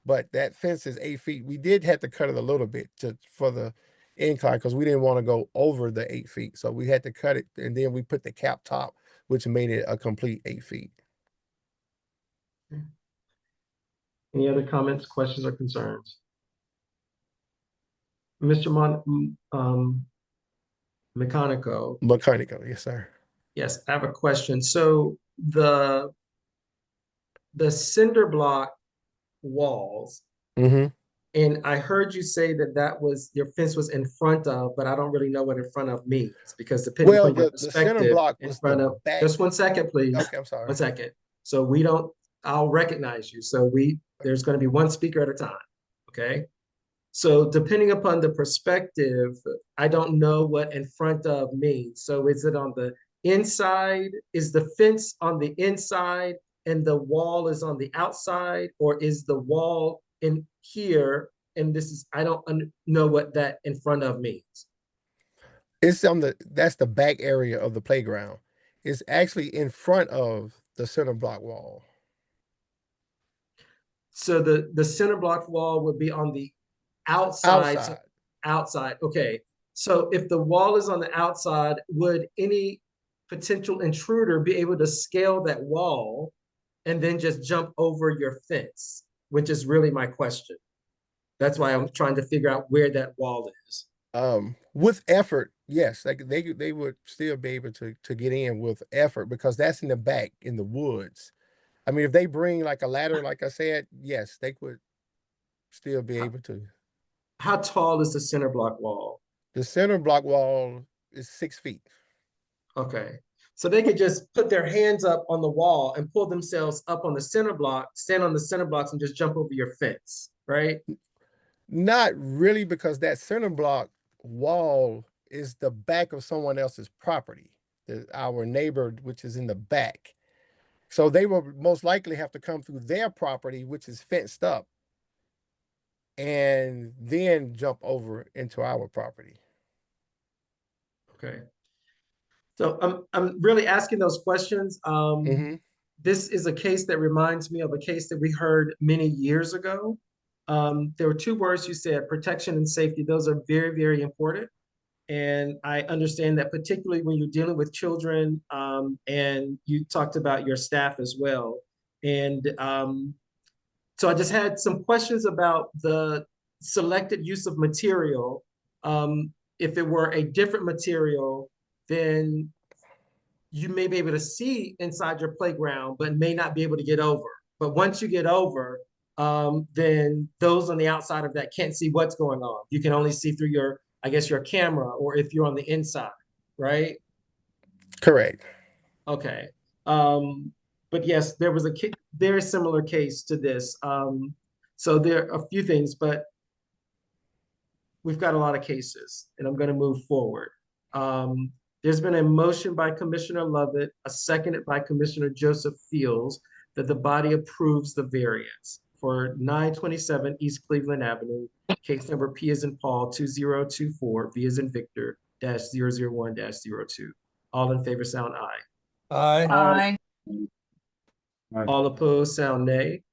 But that fence is 8 feet. We did have to cut it a little bit for the incline because we didn't want to go over the 8 feet. So we had to cut it, and then we put the cap top, which made it a complete 8 feet. Any other comments, questions, or concerns? Mr. Meconico, Yes, sir. yes, I have a question. So the cinder block walls, Mm-hmm. and I heard you say that was your fence was in front of, but I don't really know what in front of means, because depending Well, on your the center perspective, block in was front the of, back. just 1 second, please. Okay, I'm sorry. 1 second. So I'll recognize you. So there's going to be one speaker at a time. Okay. So depending upon the perspective, I don't know what in front of means. So is it on the inside? Is the fence on the inside and the wall is on the outside, or is the wall in here? And I don't know what that in front of means. It's that's the back area of the playground. It's actually in front of the center block wall. So the center block wall would be on the outside. Outside. Okay. So if the wall is on the outside, would any potential intruder be able to scale that wall and then just jump over your fence? Which is really my question. That's why I'm trying to figure out where that wall is. With effort, yes, they would still be able to get in with effort, because that's in the back in the woods. I mean, if they bring like a ladder, like I said, yes, they would still be able to. How tall is the center block wall? The center block wall is 6 feet. Okay. So they could just put their hands up on the wall and pull themselves up on the center block, stand on the center blocks, and just jump over your fence, right? Not really, because that center block wall is the back of someone else's property, our neighbor, which is in the back. So they will most likely have to come through their property, which is fenced up, and then jump over into our property. Okay. So I'm really asking those questions. This is a case that reminds me of a case that we heard many years ago. There were 2 words you said: protection and safety. Those are very, very important. And I understand that, particularly when you're dealing with children, and you talked about your staff as well. And so I just had some questions about the selected use of material. If it were a different material, then you may be able to see inside your playground, but may not be able to get over. But once you get over, then those on the outside of that can't see what's going on. You can only see through your camera, or if you're on the inside, right? Correct. Okay. But yes, there was a very similar case to this. So there are a few things, but we've got a lot of cases, and I'm going to move forward. There's been a motion by Commissioner Lovett, a seconded by Commissioner Joseph Fields, that the body approves the variance for 927 East Cleveland Avenue, case number P as in Paul 2024, V as in Victor -001-02. All in favor sound aye. Aye. All opposed sound nay.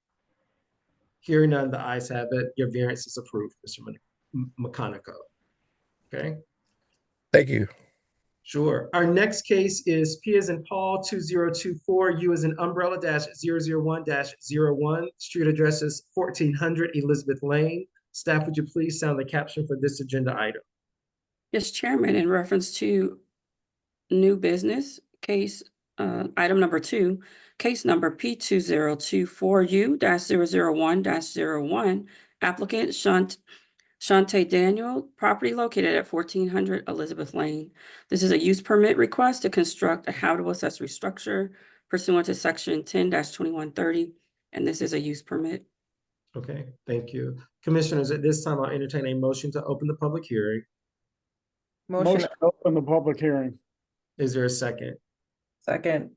Hearing none, the ayes have it. Your variance is approved, Mr. Meconico. Okay. Thank you. Sure. Our next case is P as in Paul 2024, U as in umbrella -001-01. Street address is 1400 Elizabeth Lane, Staff, would you please sound the caption for this agenda item? Yes, Chairman, in reference to new business, case, item number 2, case number P2024U-001-01, applicant Shante Daniel, property located at 1400 Elizabeth Lane. This is a use permit request to construct a habitable accessory structure pursuant to section 10-2130, and this is a use permit. Okay, thank you. Commissioners, at this time, I'll entertain a motion to open the public hearing. Motion, to open the public hearing. Is there a second? second.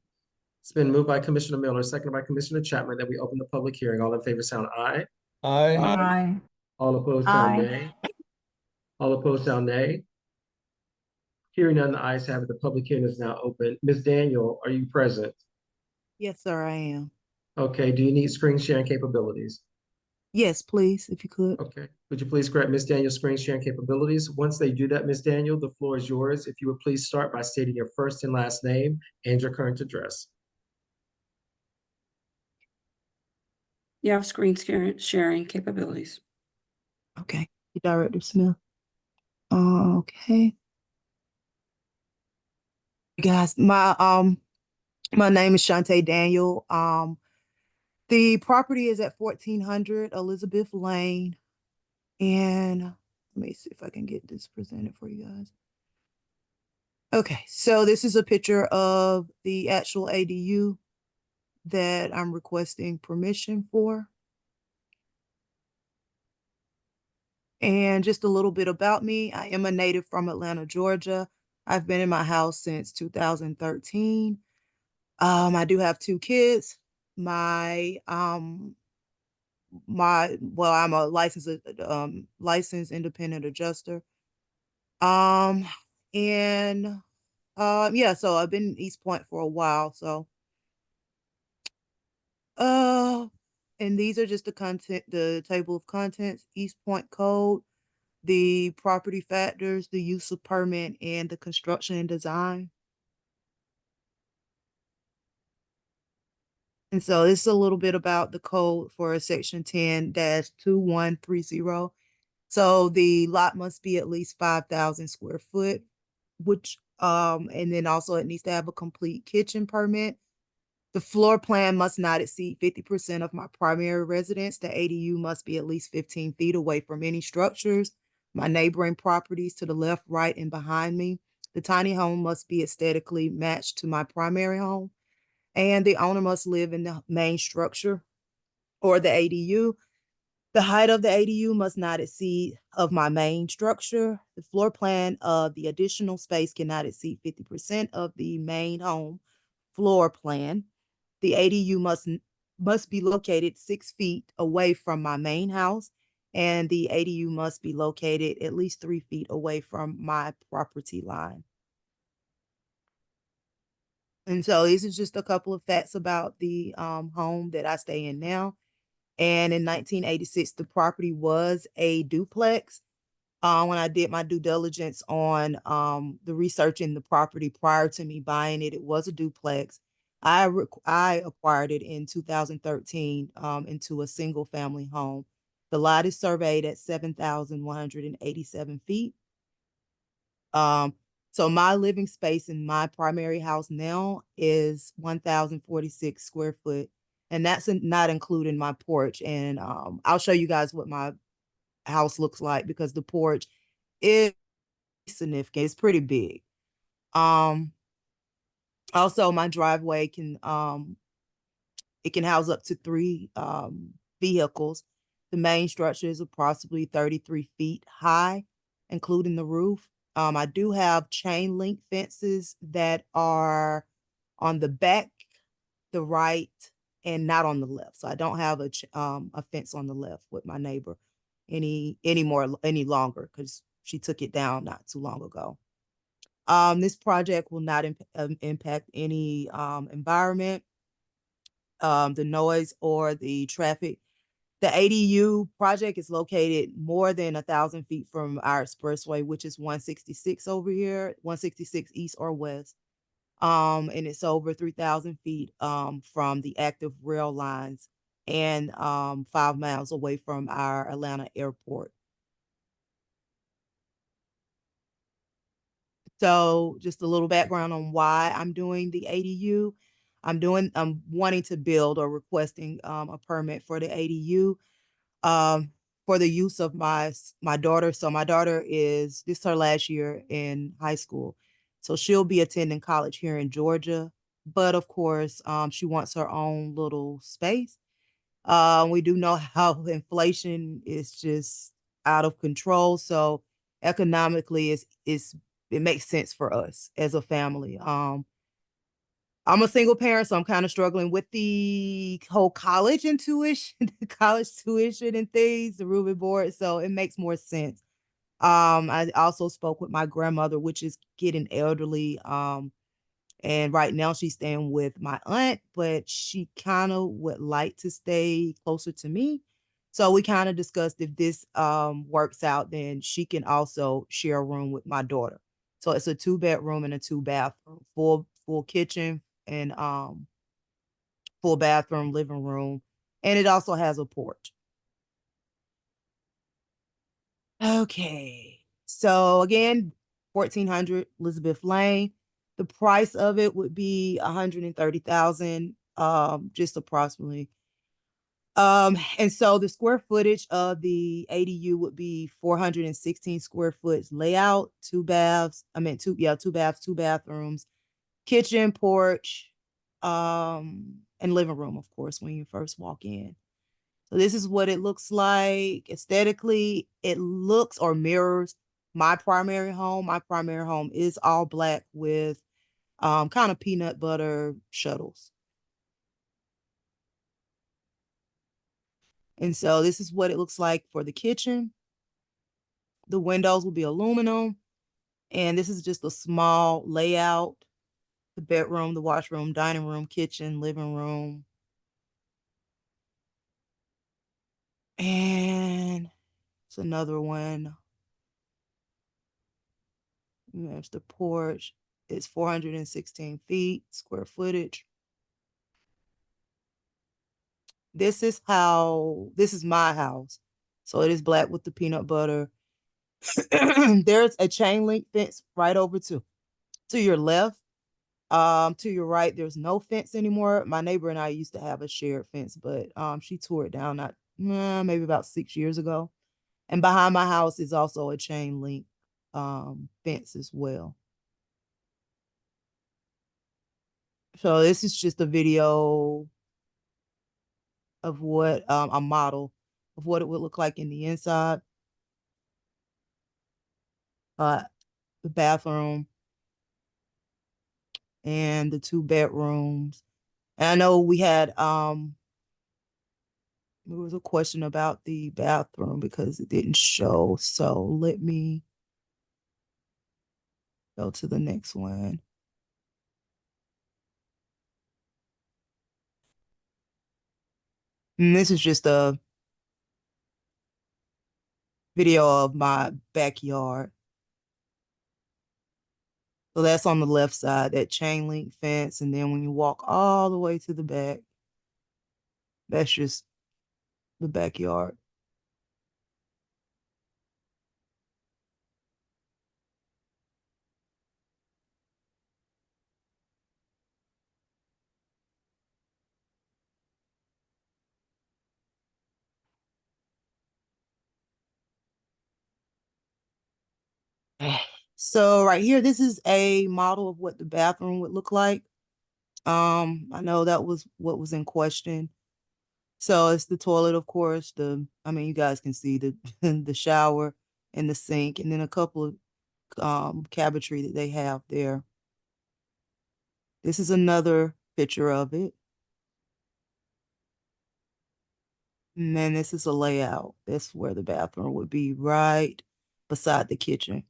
It's been moved by Commissioner Miller, seconded by Commissioner Chapman, that we open the public hearing. All in favor, sound aye. Aye. All opposed, sound Aye. nay. All opposed, sound nay. Hearing none, the ayes have it. The public hearing is now open. Ms. Daniel, are you present? Yes, sir, I am. Okay, do you need screen sharing capabilities? Yes, please, if you could. Okay, would you please grant Ms. Daniel screen sharing capabilities? Once they do that, Ms. Daniel, the floor is yours. If you would please start by stating your first and last name and your current address. You have screen sharing capabilities. Okay, Director Smith. Okay. Guys, my name is Shante Daniel. The property is at 1400 Elizabeth Lane. And let me see if I can get this presented for you guys. Okay, so this is a picture of the actual ADU that I'm requesting permission for. And just a little bit about me. I am a native from Atlanta, Georgia. I've been in my house since 2013. I do have 2 kids. I'm a licensed independent adjuster. Yeah, so I've been in East Point for a while, so and these are just the table of contents: East Point code, the property factors, the use of permit, and the construction and design. And so this is a little bit about the code for section 10-2130. So the lot must be at least 5,000 square foot, which, and then also it needs to have a complete kitchen permit. The floor plan must not exceed 50% of my primary residence. The ADU must be at least 15 feet away from any structures, my neighboring properties to the left, right, and behind me. The tiny home must be aesthetically matched to my primary home. And the owner must live in the main structure or the ADU. The height of the ADU must not exceed of my main structure. The floor plan of the additional space cannot exceed 50% of the main home floor plan. The ADU must be located 6 feet away from my main house, and the ADU must be located at least 3 feet away from my property line. And so these are just a couple of facts about the home that I stay in now. And in 1986, the property was a duplex. When I did my due diligence on the research in the property prior to me buying it, it was a duplex. I acquired it in 2013 into a single family home. The lot is surveyed at 7,187 feet. So my living space in my primary house now is 1,046 square foot, and that's not including my porch. And I'll show you guys what my house looks like because the porch is significant. It's pretty big. Also, my driveway can it can house up to 3 vehicles. The main structure is approximately 33 feet high, including the roof. I do have chain link fences that are on the back, the right, and not on the left. So I don't have a fence on the left with my neighbor any longer because she took it down not too long ago. This project will not impact any environment, the noise, or the traffic. The ADU project is located more than 1,000 feet from our expressway, which is 166 over here, 166 east or west. And it's over 3,000 feet from the active rail lines and 5 miles away from our Atlanta airport. So just a little background on why I'm doing the ADU. I'm wanting to build or requesting a permit for the ADU for the use of my daughter. So my daughter this is her last year in high school. So she'll be attending college here in Georgia. But of course, she wants her own little space. We do know how inflation is just out of control. So economically, it makes sense for us as a family. I'm a single parent, so I'm kind of struggling with the whole college and tuition, college tuition and things, the Ruby board. So it makes more sense. I also spoke with my grandmother, which is getting elderly. And right now she's staying with my aunt, but she kind of would like to stay closer to me. So we kind of discussed if this works out, then she can also share a room with my daughter. So it's a 2-bedroom and a 2-bathroom, full kitchen and full bathroom, living room, and it also has a porch. Okay, so again, 1400 Elizabeth Lane. The price of it would be 130,000, just approximately. And so the square footage of the ADU would be 416 square foot layout, 2 baths. I meant 2 baths, 2 bathrooms, kitchen, porch, and living room, of course, when you first walk in. So this is what it looks like. Aesthetically, it looks or mirrors my primary home. My primary home is all black with kind of peanut butter shuttles. And so this is what it looks like for the kitchen. The windows will be aluminum. And this is just a small layout. The bedroom, the washroom, dining room, kitchen, living room. And it's another one. There's the porch. It's 416 feet, square footage. This is my house. So it is black with the peanut butter. There's a chain link fence right over to your left. To your right, there's no fence anymore. My neighbor and I used to have a shared fence, but she tore it down maybe about 6 years ago. And behind my house is also a chain link fence as well. So this is just a video of what a model of what it would look like in the inside. The bathroom and the 2 bedrooms. And I know we had there was a question about the bathroom because it didn't show. So let me go to the next one. And this is just a video of my backyard. So that's on the left side, that chain link fence. And then when you walk all the way to the back, that's just the backyard. So right here, this is a model of what the bathroom would look like. I know that was what was in question. So it's the toilet, of course, you guys can see the the shower and the sink, and then a couple of cabinetry that they have there. This is another picture of it. And then this is a layout. That's where the bathroom would be, right beside the kitchen.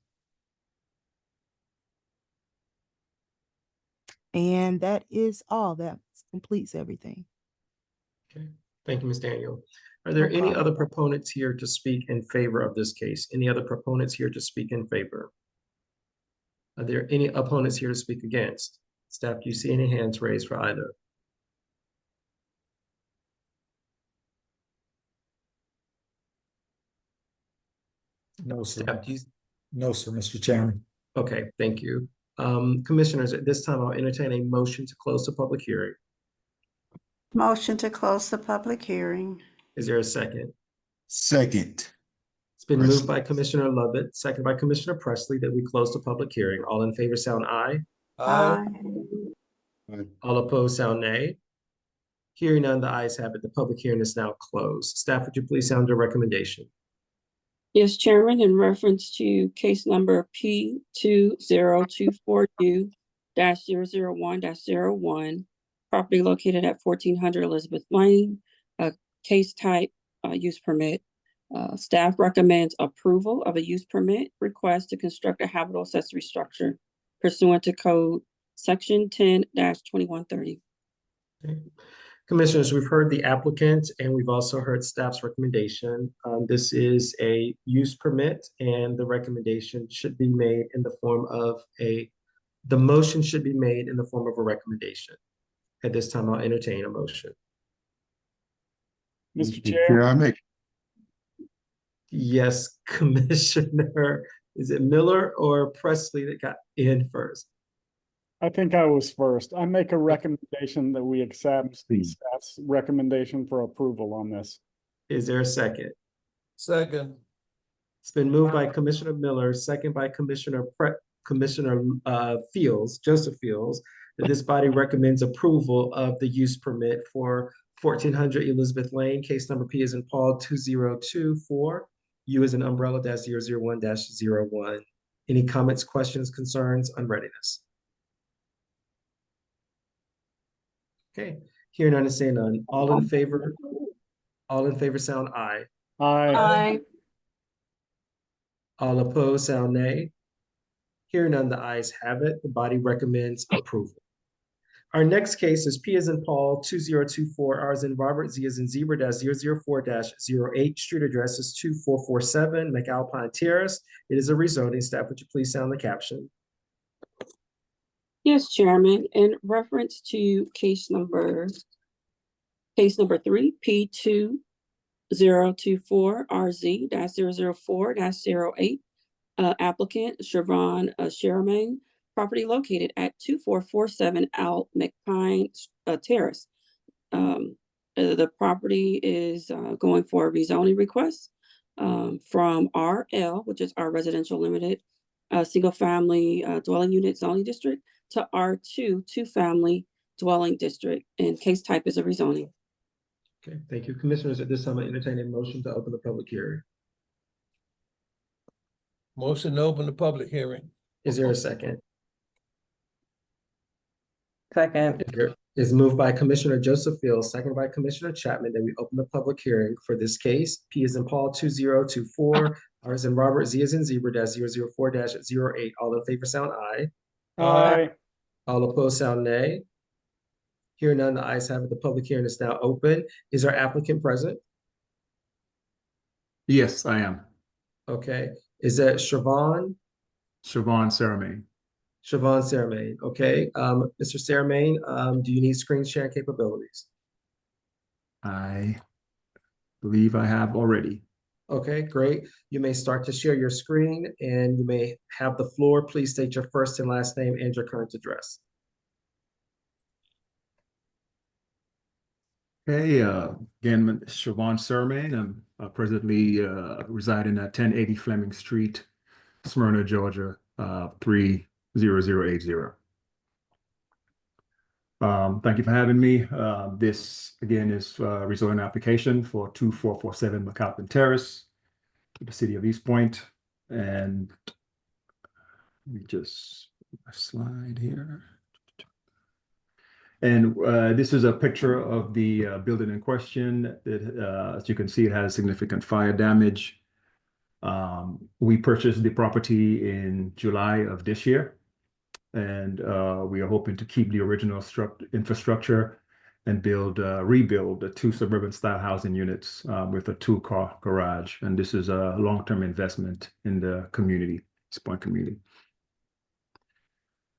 And that is all. That completes everything. Okay, thank you, Ms. Daniel. Are there any other proponents here to speak in favor of this case? Any other proponents here to speak in favor? Are there any opponents here to speak against? Staff, do you see any hands raised for either? No, sir. Staff, do you- No, sir, Mr. Chairman. Okay, thank you. Commissioners, at this time, I'll entertain a motion to close the public hearing. Motion to close the public hearing. Is there a second? Second. It's been Presley. moved by Commissioner Lovett, second by Commissioner Presley, that we close the public hearing. All in favor, sound aye. Aye. All opposed, sound nay. Hearing none, the ayes have it. The public hearing is now closed. Staff, would you please sound your recommendation? Yes, Chairman, in reference to case number P 2024U-001-01, property located at 1400 Elizabeth Lane, case type use permit. Staff recommends approval of a use permit request to construct a habitable accessory structure pursuant to code section 10-2130. Okay. Commissioners, we've heard the applicant and we've also heard staff's recommendation. This is a use permit and the recommendation should be made in the form of the motion should be made in the form of a recommendation. At this time, I'll entertain a motion. Mr. Chair, I make, Yes, Commissioner, is it Miller or Presley that got in first? I think I was first. I make a recommendation that we accept staff's recommendation for approval on this. Is there a second? Second. It's been moved by Commissioner Miller, second by Commissioner Fields, Joseph Fields, that this body recommends approval of the use permit for 1400 Elizabeth Lane, case number P as in Paul 2024, U as in umbrella -001-01. Any comments, questions, concerns, unreadiness? Okay, hearing none and saying none. All in favor sound aye. Aye. All opposed sound nay. Hearing none, the ayes have it. The body recommends approval. Our next case is P as in Paul 2024, R as in Robert, Z as in Zebra -004-08. Street address is 2447 McAlpine Terrace. It is a rezoning. Staff, would you please sound the caption? Yes, Chairman, in reference to case number 3, P 2024-RZ-004-08, applicant Siobhan Charmaine, property located at 2447 Al McPine Terrace. The property is going for a rezoning request from RL, which is our residential limited single family dwelling unit zoning district, to R2 two-family dwelling district, and case type is a rezoning. Okay, thank you. Commissioners, at this time, I entertain a motion to open the public hearing. Motion to open the public hearing. Is there a second? Second. Is moved by Commissioner Joseph Fields, second by Commissioner Chapman, that we open the public hearing for this case. P as in Paul 2024, R as in Robert, Z as in Zebra -004-08. All in favor sound aye. Aye. All opposed sound nay. Hearing none, the ayes have it. The public hearing is now open. Is our applicant present? Yes, I am. Okay. Is that Siobhan? Siobhan Saramain. Siobhan Saramain. Okay. Mr. Saramain, do you need screen sharing capabilities? I believe I have already. Okay, great. You may start to share your screen and you may have the floor. Please state your first and last name and your current address. Okay, again, Siobhan Saramain. I'm presently residing at 1080 Fleming Street, Smyrna, Georgia, 30080. Thank you for having me. This again is rezoning application for 2447 McAlpine Terrace, the city of East Point. And let me just slide here. And this is a picture of the building in question. As you can see, it has significant fire damage. We purchased the property in July of this year. And we are hoping to keep the original infrastructure and rebuild the 2 suburban style housing units with a 2-car garage. And this is a long-term investment in the community, East Point community.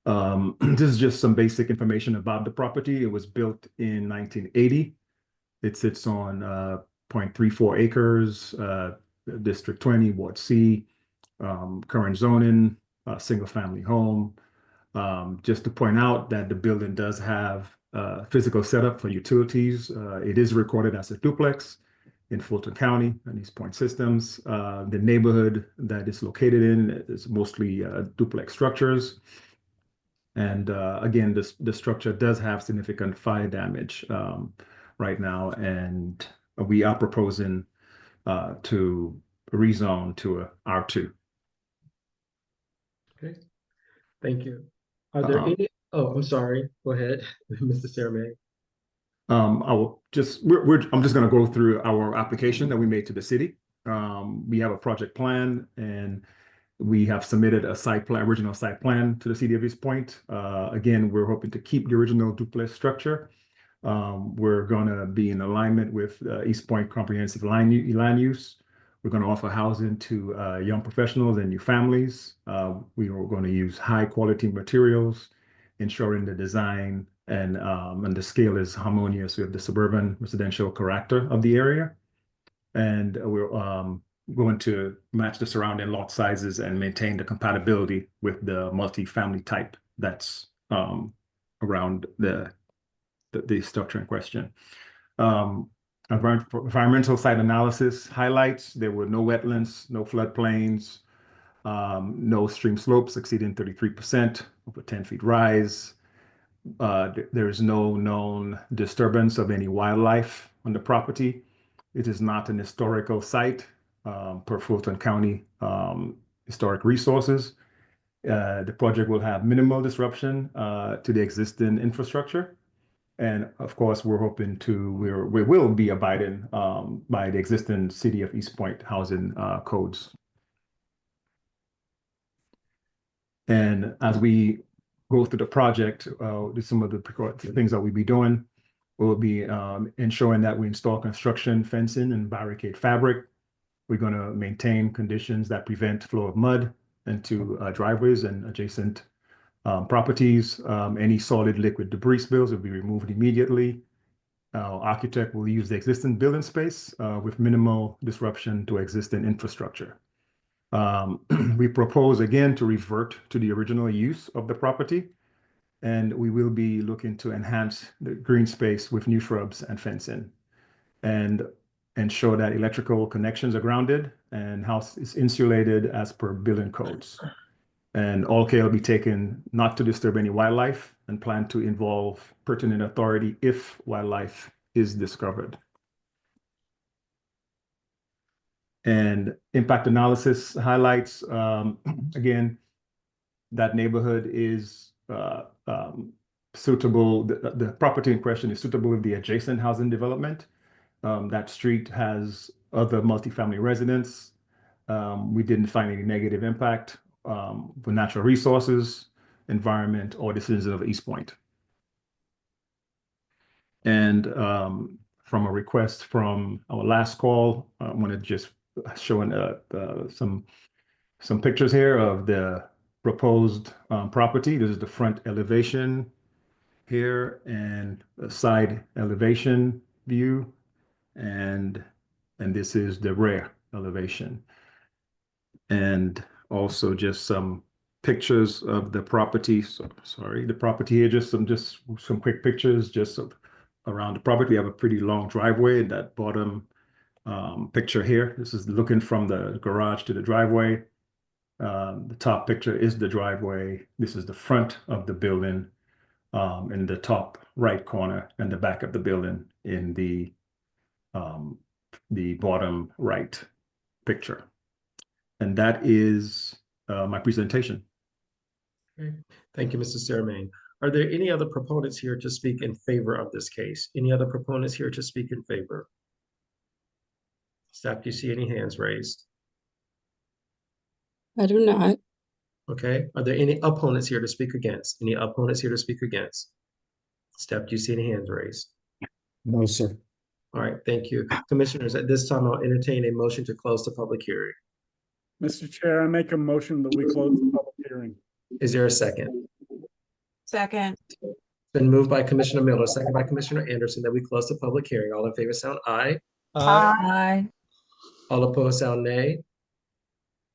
This is just some basic information about the property. It was built in 1980. It sits on 0.34 acres, District 20, Ward C. current zoning, single-family home. Just to point out that the building does have physical setup for utilities. It is recorded as a duplex in Fulton County and East Point Systems. The neighborhood that it's located in is mostly duplex structures. And again, the structure does have significant fire damage right now, and we are proposing to rezone to a R2. Okay, thank you. Are there any, oh, I'm sorry, go ahead, Mr. Sarame. I will just, I'm just gonna go through our application that we made to the city. We have a project plan and we have submitted a site plan, original site plan to the city of East Point. Again, we're hoping to keep the original duplex structure. We're gonna be in alignment with East Point comprehensive land use. We're gonna offer housing to young professionals and new families. We are gonna use high quality materials, ensuring the design and the scale is harmonious with the suburban residential character of the area. And we're going to match the surrounding lot sizes and maintain the compatibility with the multi-family type that's around the structure in question. Environmental site analysis highlights there were no wetlands, no floodplains, no stream slopes exceeding 33% over 10 feet rise. There is no known disturbance of any wildlife on the property. It is not an historical site per Fulton County historic resources. The project will have minimal disruption to the existing infrastructure. And of course, we're hoping we will be abiding by the existing City of East Point housing codes. And as we go through the project, some of the things that we'll be doing, we'll be ensuring that we install construction fencing and barricade fabric. We're going to maintain conditions that prevent flow of mud into driveways and adjacent properties. Any solid liquid debris spills will be removed immediately. Our architect will use the existing building space with minimal disruption to existing infrastructure. We propose again to revert to the original use of the property, and we will be looking to enhance the green space with new shrubs and fencing, and ensure that electrical connections are grounded and house is insulated as per building codes. And all care will be taken not to disturb any wildlife and plan to involve pertinent authority if wildlife is discovered. And impact analysis highlights, again, that neighborhood is suitable, the property in question is suitable with the adjacent housing development. That street has other multifamily residents. We didn't find any negative impact for natural resources, environment, or the citizens of East Point. And from a request from our last call, I want to just showing some pictures here of the proposed property. This is the front elevation here and a side elevation view, and this is the rear elevation. And also just some pictures of the property. So sorry, the property here, just some quick pictures just of around the property. We have a pretty long driveway in that bottom picture here. This is looking from the garage to the driveway. The top picture is the driveway. This is the front of the building in the top right corner, and the back of the building in the bottom right picture. And that is my presentation. Okay. Thank you, Mr. Saramain. Are there any other proponents here to speak in favor of this case? Any other proponents here to speak in favor? Staff, do you see any hands raised? I do not. Okay. Are there any opponents here to speak against? Any opponents here to speak against? Staff, do you see any hands raised? No, sir. All right, thank you. Commissioners, at this time, I'll entertain a motion to close the public hearing. Mr. Chair, I make a motion that we close the public hearing. Is there a second? Second. Been moved by Commissioner Miller, second by Commissioner Anderson, that we close the public hearing. All in favor sound aye. Aye. All opposed sound nay.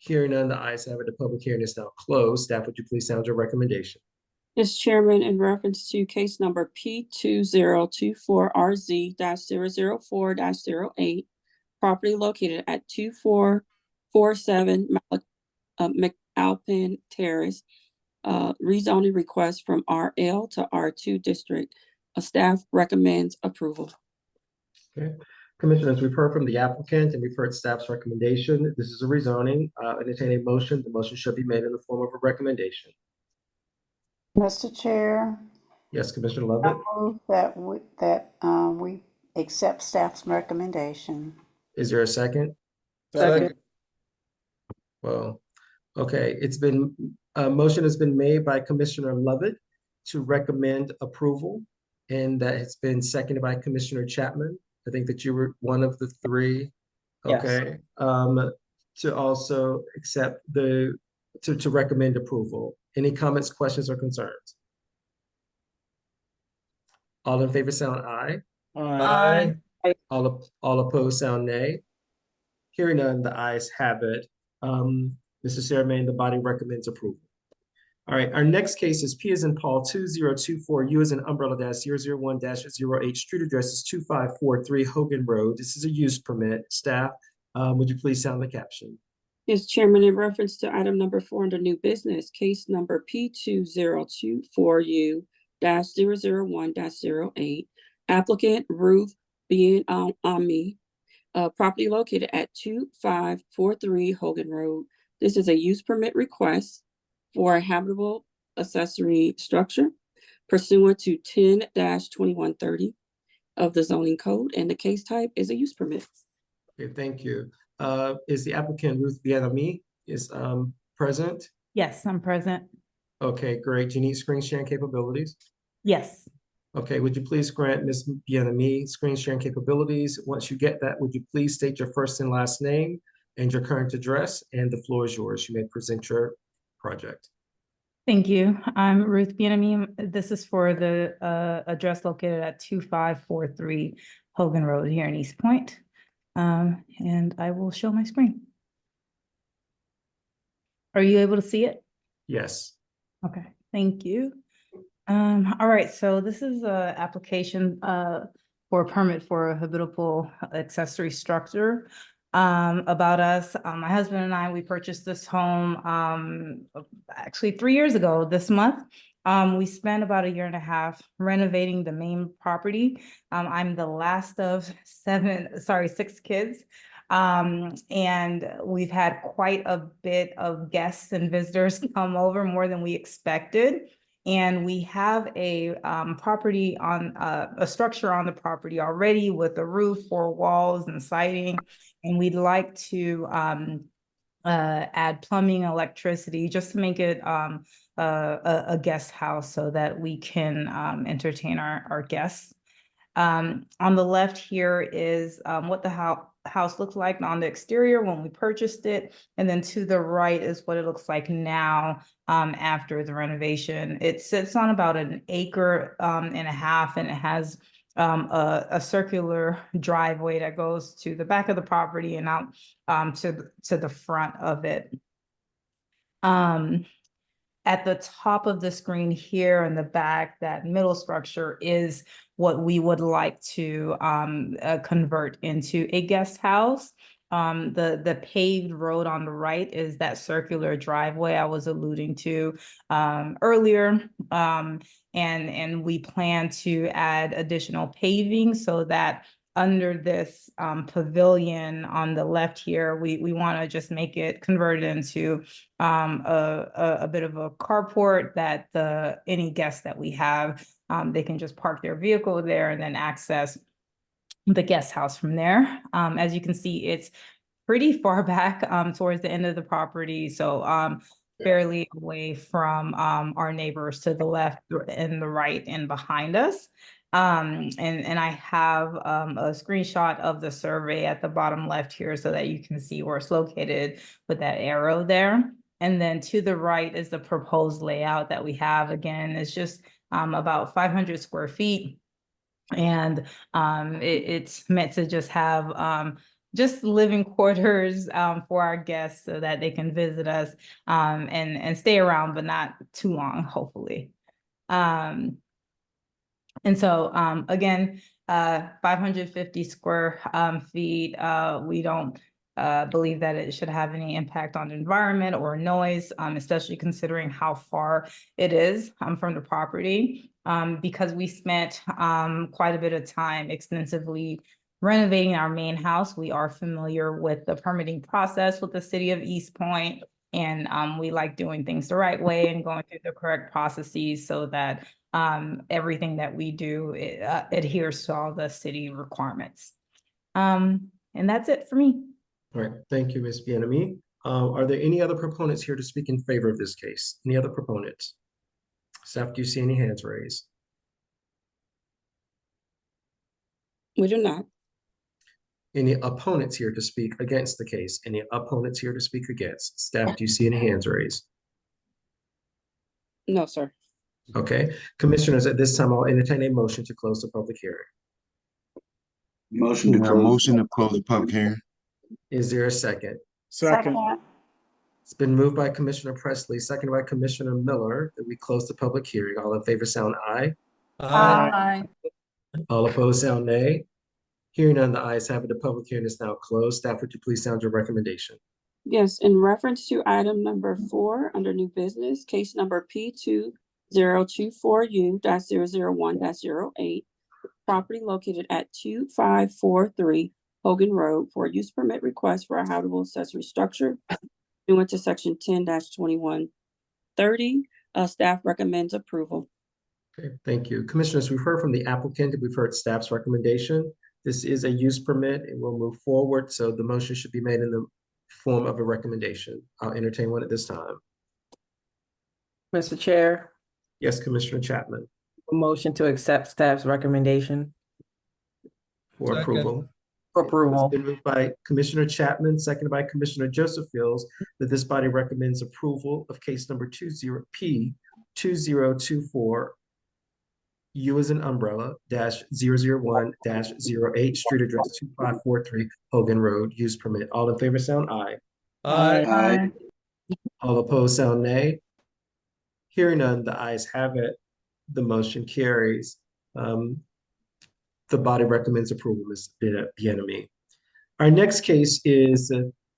Hearing none, the ayes have it. The public hearing is now closed. Staff, would you please sound your recommendation? Mr. Chairman, in reference to case number P2024RZ-004-08, property located at 2447 McAlpin Terrace, rezoning request from RL to R2 district. Staff recommends approval. Okay. Commissioners, we've heard from the applicant and we've heard staff's recommendation. This is a rezoning. Entertain a motion. The motion should be made in the form of a recommendation. Mr. Chair, Yes, Commissioner I Lovett. move that we accept staff's recommendation. Is there a second? Second. Well, okay, a motion has been made by Commissioner Lovett to recommend approval, and that has been seconded by Commissioner Chapman. I think that you were one of the three. Yes. Okay, to also accept to recommend approval. Any comments, questions, or concerns? All in favor sound aye. Aye. All opposed sound nay. Hearing none, the ayes have it. Mr. Chairman, the body recommends approval. All right, our next case is P as in Paul 2024, U as in umbrella -001-08, street address is 2543 Hogan Road. This is a use permit. Staff, would you please sound the caption? Mr. Chairman, in reference to item number 4 under new business, case number P2024U-001-08, applicant Ruth Bien Ami, property located at 2543 Hogan Road. This is a use permit request for a habitable accessory structure pursuant to 10-2130 of the zoning code, and the case type is a use permit. Okay, thank you. Is the applicant Ruth Bien-Ami present? Yes, I'm present. Okay, great. Do you need screen sharing capabilities? Yes. Okay, would you please grant Ms. Bien-Ami screen sharing capabilities? Once you get that, would you please state your first and last name and your current address, and the floor is yours. You may present your project. Thank you. I'm Ruth Bien-Ami. This is for the address located at 2543 Hogan Road here in East Point. And I will show my screen. Are you able to see it? Yes. Okay, thank you. All right, so this is a application for a permit for a habitable accessory structure. About us, my husband and I, we purchased this home actually 3 years ago this month. We spent about 1.5 years renovating the main property. I'm the last of 6 kids. And we've had quite a bit of guests and visitors come over, more than we expected. And we have a property on a structure on the property already with a roof, 4 walls and siding. And we'd like to add plumbing, electricity, just to make it a guest house so that we can entertain our guests. On the left here is what the house looked like on the exterior when we purchased it. And then to the right is what it looks like now after the renovation. It sits on about 1.5 acres, and it has a circular driveway that goes to the back of the property and out to the front of it. At the top of the screen here in the back, that middle structure is what we would like to convert into a guest house. The paved road on the right is that circular driveway I was alluding to earlier. And we plan to add additional paving so that under this pavilion on the left here, we want to just make it converted into a bit of a carport that any guests that we have, they can just park their vehicle there and then access the guest house from there. As you can see, it's pretty far back towards the end of the property. So fairly away from our neighbors to the left and the right and behind us. And I have a screenshot of the survey at the bottom left here so that you can see where it's located with that arrow there. And then to the right is the proposed layout that we have. Again, it's just about 500 square feet. And it's meant to just have just living quarters for our guests so that they can visit us and stay around, but not too long, hopefully. And so again, 550 square feet, we don't believe that it should have any impact on the environment or noise, especially considering how far it is from the property. Because we spent quite a bit of time extensively renovating our main house, we are familiar with the permitting process with the city of East Point. And we like doing things the right way and going through the correct processes so that everything that we do adheres to all the city requirements. And that's it for me. All right, thank you, Ms. Bienemy. Are there any other proponents here to speak in favor of this case? Any other proponents? Staff, do you see any hands raised? We do not. Any opponents here to speak against the case? Any opponents here to speak against? Staff, do you see any hands raised? No, sir. Okay, commissioners, at this time, I'll entertain a motion to close the public hearing. Motion to Yeah, close. motion to close the public hearing. Is there a second? Second. It's been moved by Commissioner Presley, seconded by Commissioner Miller, that we close the public hearing. All in favor, sound aye. Aye. All opposed, sound nay. Hearing none, the ayes have it. The public hearing is now closed. Staff, would you please sound your recommendation? Yes, in reference to item number 4 under new business, case number P2024U-001-08, property located at 2543 Hogan Road for a use permit request for a habitable accessory structure pursuant to section 10-2130. Staff recommends approval. Okay, thank you. Commissioners, we've heard from the applicant, we've heard staff's recommendation. This is a use permit. It will move forward, so the motion should be made in the form of a recommendation. I'll entertain one at this time. Mr. Chair, Yes, Commissioner Chapman, a motion to accept staff's recommendation for Second. approval. for It's approval. been moved by Commissioner Chapman, seconded by Commissioner Joseph Fields, that this body recommends approval of case number P2024 U as an umbrella -001-08, street address 2543 Hogan Road, use permit. All in favor, sound aye. Aye. All opposed, sound nay. Hearing none, the ayes have it. The motion carries. The body recommends approval, Ms. Bienemy. Our next case is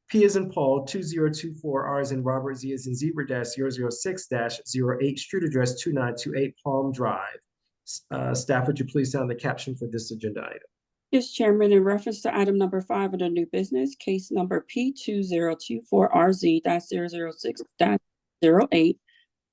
P as in Paul 2024 R as in Robert Z as in Zebra -006-08, street address 2928 Palm Drive. Staff, would you please sound the caption for this agenda item? Yes, Chairman, in reference to item number 5 under new business, case number P2024RZ-006-08,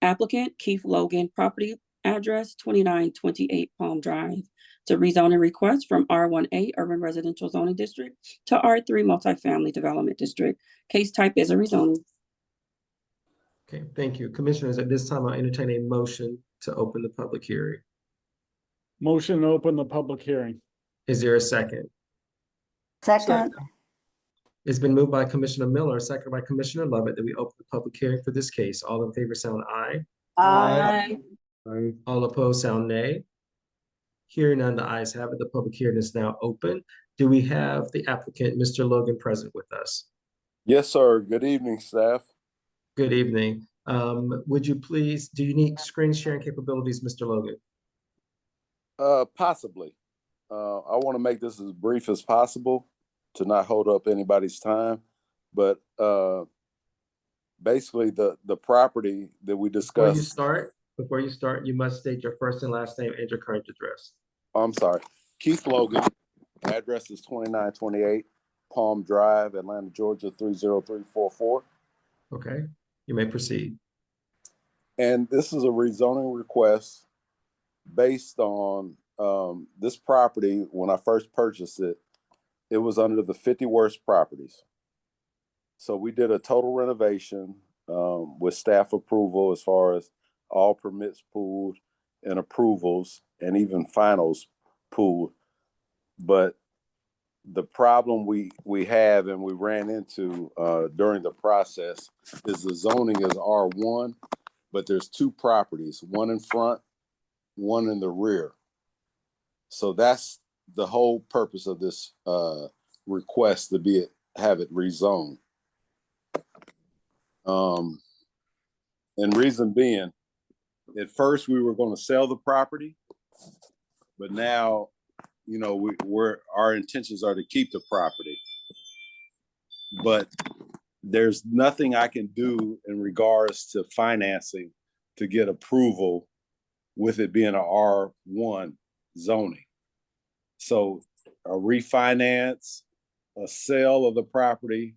applicant Keith Logan, property address 2928 Palm Drive, to rezoning request from R1A Urban Residential Zoning District to R3 Multifamily Development District. Case type is a rezoning. Okay, thank you. Commissioners, at this time, I'll entertain a motion to open the public hearing. Motion to open the public hearing. Is there a second? Second. It's been moved by Commissioner Miller, seconded by Commissioner Lovett, that we open the public hearing for this case. All in favor, sound aye. Aye. All opposed, sound nay. Hearing none, the ayes have it. The public hearing is now open. Do we have the applicant, Mr. Logan, present with us? Yes, sir. Good evening, staff. Good evening. Would you please, do you need screen sharing capabilities, Mr. Logan? Possibly. I want to make this as brief as possible to not hold up anybody's time, but basically the property that we discussed. Before you start, you must state your first and last name and your current address. I'm sorry. Keith Logan, address is 2928 Palm Drive, Atlanta, Georgia 30344. Okay, you may proceed. And this is a rezoning request based on this property. When I first purchased it, it was under the 50 worst properties. So we did a total renovation with staff approval as far as all permits pulled and approvals and even finals pulled. But the problem we have and we ran into during the process is the zoning is R1, but there's 2 properties, one in front, one in the rear. So that's the whole purpose of this request to have it rezoned. And reason being, at first we were going to sell the property, but now, you know, our intentions are to keep the property. But there's nothing I can do in regards to financing to get approval with it being a R1 zoning. So a refinance, a sale of the property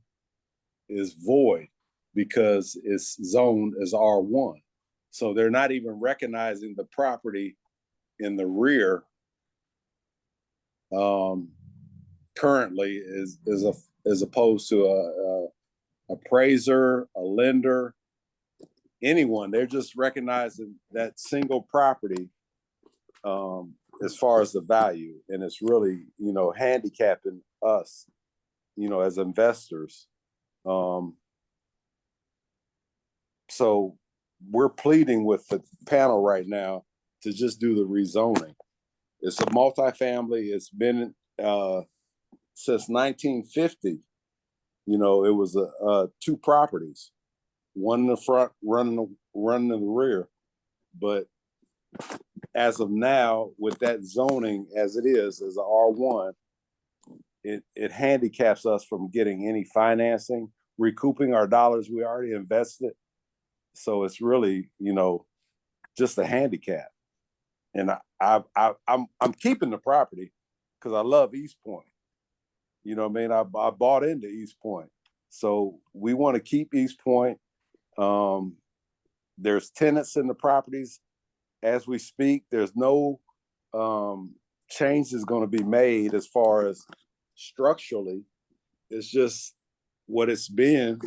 is void because it's zoned as R1. So they're not even recognizing the property in the rear currently as opposed to a appraiser, a lender, anyone. They're just recognizing that single property as far as the value, and it's really, you know, handicapping us, you know, as investors. So we're pleading with the panel right now to just do the rezoning. It's a multifamily. It's been since 1950. You know, it was two properties, one in the front, running in the rear. But as of now, with that zoning as it is, as a R1, it handicaps us from getting any financing, recouping our dollars we already invested. So it's really, you know, just a handicap. And I'm keeping the property because I love East Point. You know what I mean? I bought into East Point. So we want to keep East Point. There's tenants in the properties as we speak. There's no changes going to be made as far as structurally. It's just what it's been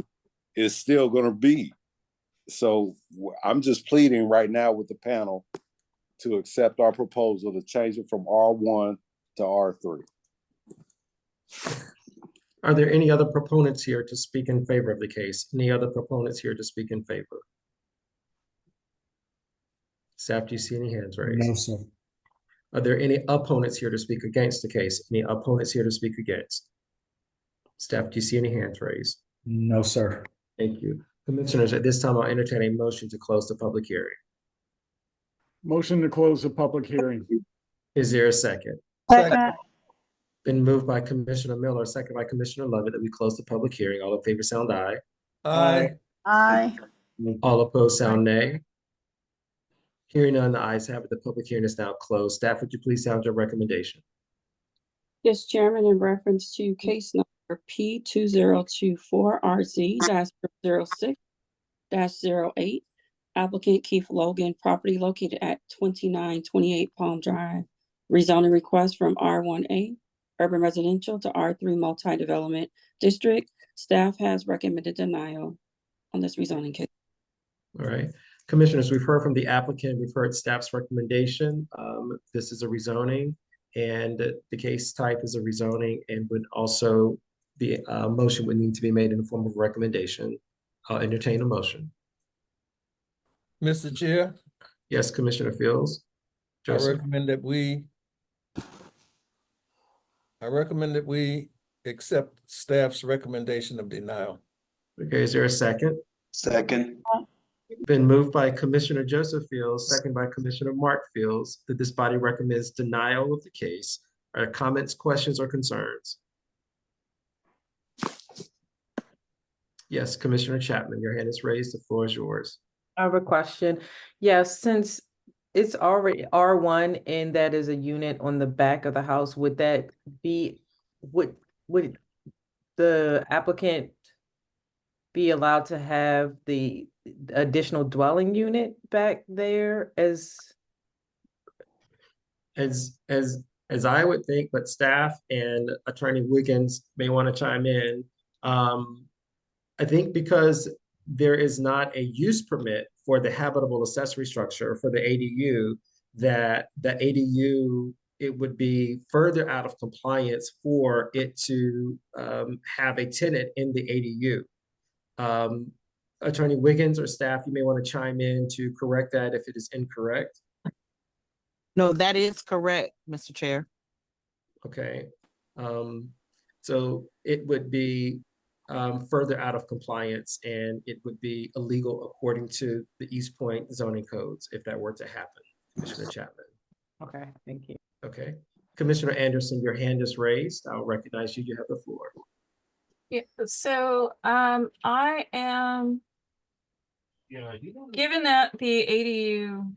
is still going to be. So I'm just pleading right now with the panel to accept our proposal to change it from R1 to R3. Are there any other proponents here to speak in favor of the case? Any other proponents here to speak in favor? Staff, do you see any hands raised? No, sir. Are there any opponents here to speak against the case? Any opponents here to speak against? Staff, do you see any hands raised? No, sir. Thank you. Commissioners, at this time, I'll entertain a motion to close the public hearing. Motion to close the public hearing. Is there a second? Second. Been moved by Commissioner Miller, second by Commissioner Lovett, that we close the public hearing. All in favor, sound aye. Aye. Aye. All opposed, sound nay. Hearing none, the ayes have it. The public hearing is now closed. Staff, would you please sound your recommendation? Yes, Chairman, in reference to case number P2024RZ-06-08, applicant Keith Logan, property located at 2928 Palm Drive, rezoning request from R1A, urban residential, to R3 multi-development district. Staff has recommended denial on this rezoning case. All right. Commissioners, we've heard from the applicant. We've heard staff's recommendation. This is a rezoning, and the case type is a rezoning, and would also, the motion would need to be made in the form of recommendation. I'll entertain a motion. Mr. Chair, Yes, Commissioner Fields. I Joseph. recommend that we accept staff's recommendation of denial. Okay, is there a second? Second. Been moved by Commissioner Joseph Fields, second by Commissioner Mark Fields, that this body recommends denial of the case. Are there comments, questions, or concerns? Yes, Commissioner Chapman, your hand is raised. The floor is yours. I have a question. Yes, since it's already R1 and that is a unit on the back of the house, would that be, would the applicant be allowed to have the additional dwelling unit back there as I would think, but staff and Attorney Wiggins may want to chime in. I think because there is not a use permit for the habitable accessory structure for the ADU, that the ADU, it would be further out of compliance for it to have a tenant in the ADU. Attorney Wiggins or staff, you may want to chime in to correct that if it is incorrect. No, that is correct, Mr. Chair. Okay. So it would be further out of compliance, and it would be illegal according to the East Point zoning codes if that were to happen, Commissioner Chapman. Okay, thank you. Okay. Commissioner Anderson, your hand is raised. I'll recognize you. You have the floor. Yeah, so I am given that the ADU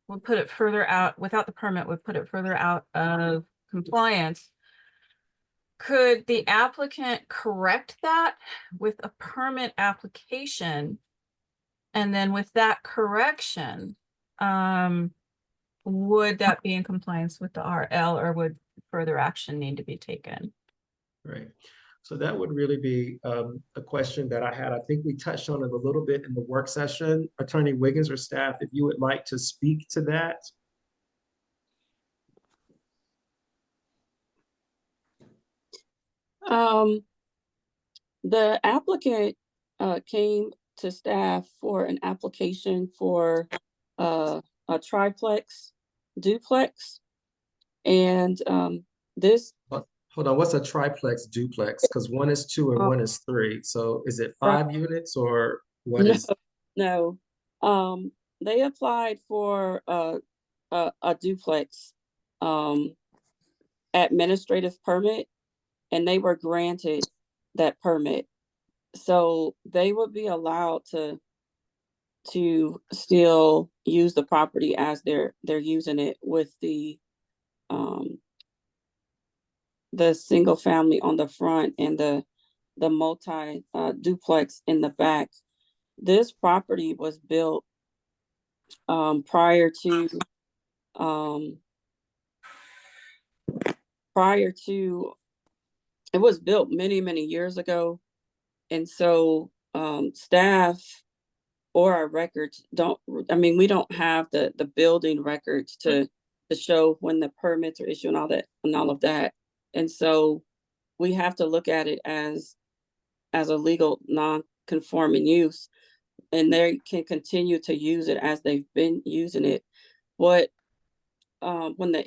would put it further out without the permit, would put it further out of compliance. Could the applicant correct that with a permit application? And then with that correction, would that be in compliance with the RL, or would further action need to be taken? Right. So that would really be a question that I had. I think we touched on it a little bit in the work session. Attorney Wiggins or staff, if you would like to speak to that. The applicant came to staff for an application for a triplex duplex. And this. Hold on, what's a triplex duplex? Because one is 2 and one is 3. So is it 5 units or what is? No, they applied for a duplex administrative permit, and they were granted that permit. So they would be allowed to still use the property as they're using it, with the single family on the front and the multi duplex in the back. This property was built prior to it was built many years ago. And so staff or our records we don't have the building records to show when the permits are issued and all of that. And so we have to look at it as a legal non-conforming use, and they can continue to use it as they've been using it. When the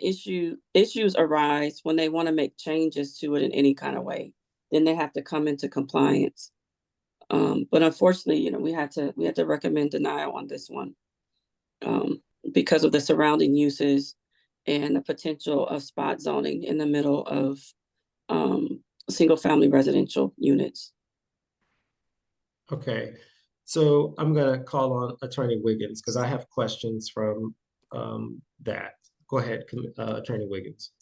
issues arise, when they want to make changes to it in any kind of way, then they have to come into compliance. But unfortunately, we had to recommend denial on this one because of the surrounding uses and the potential of spot zoning in the middle of single family residential units. Okay, so I'm going to call on Attorney Wiggins because I have questions from that. Go ahead, Attorney Wiggins.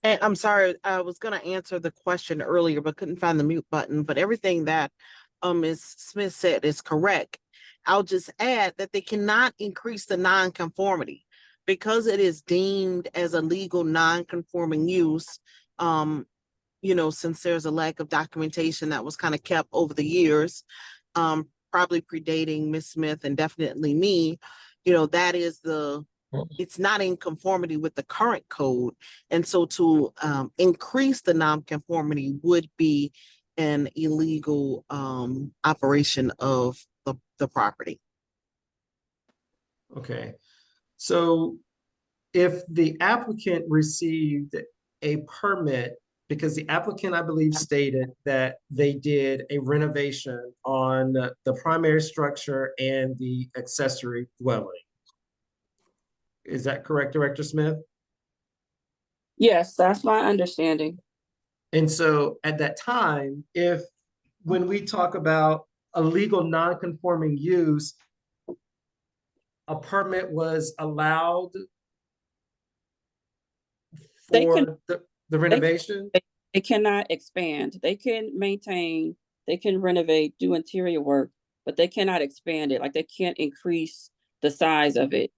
And I'm sorry, I was going to answer the question earlier, but couldn't find the mute button. But everything that Ms. Smith said is correct. I'll just add that they cannot increase the nonconformity because it is deemed as a legal non-conforming use. Since there's a lack of documentation that was kind of kept over the years, probably predating Ms. Smith and definitely me, that is it's not in conformity with the current code. And so to increase the nonconformity would be an illegal operation of the property. Okay, so if the applicant received a permit, because the applicant, I believe, stated that they did a renovation on the primary structure and the accessory dwelling. Is that correct, Director Smith? Yes, that's my understanding. And so at that time, when we talk about a legal non-conforming use, a permit was allowed for the renovation? They cannot expand. They can maintain, they can renovate, do interior work, but they cannot expand it. Like, they can't increase the size of it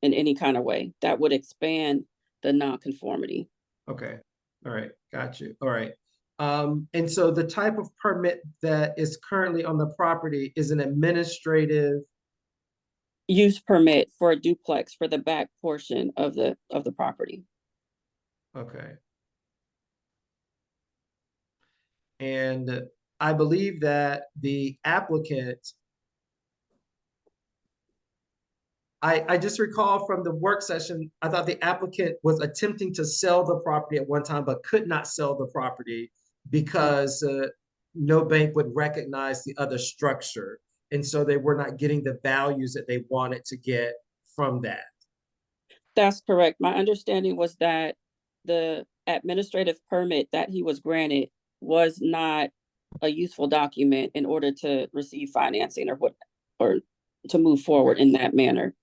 in any kind of way that would expand the nonconformity. Okay. All right. Got you. All right. And so the type of permit that is currently on the property is an administrative use permit for a duplex for the back portion of the property. Okay. And I believe that the applicant, I just recall from the work session, I thought the applicant was attempting to sell the property at one time, but could not sell the property. because no bank would recognize the other structure. And so they were not getting the values that they wanted to get from that. That's correct. My understanding was that the administrative permit that he was granted was not a useful document in order to receive financing or to move forward in that manner.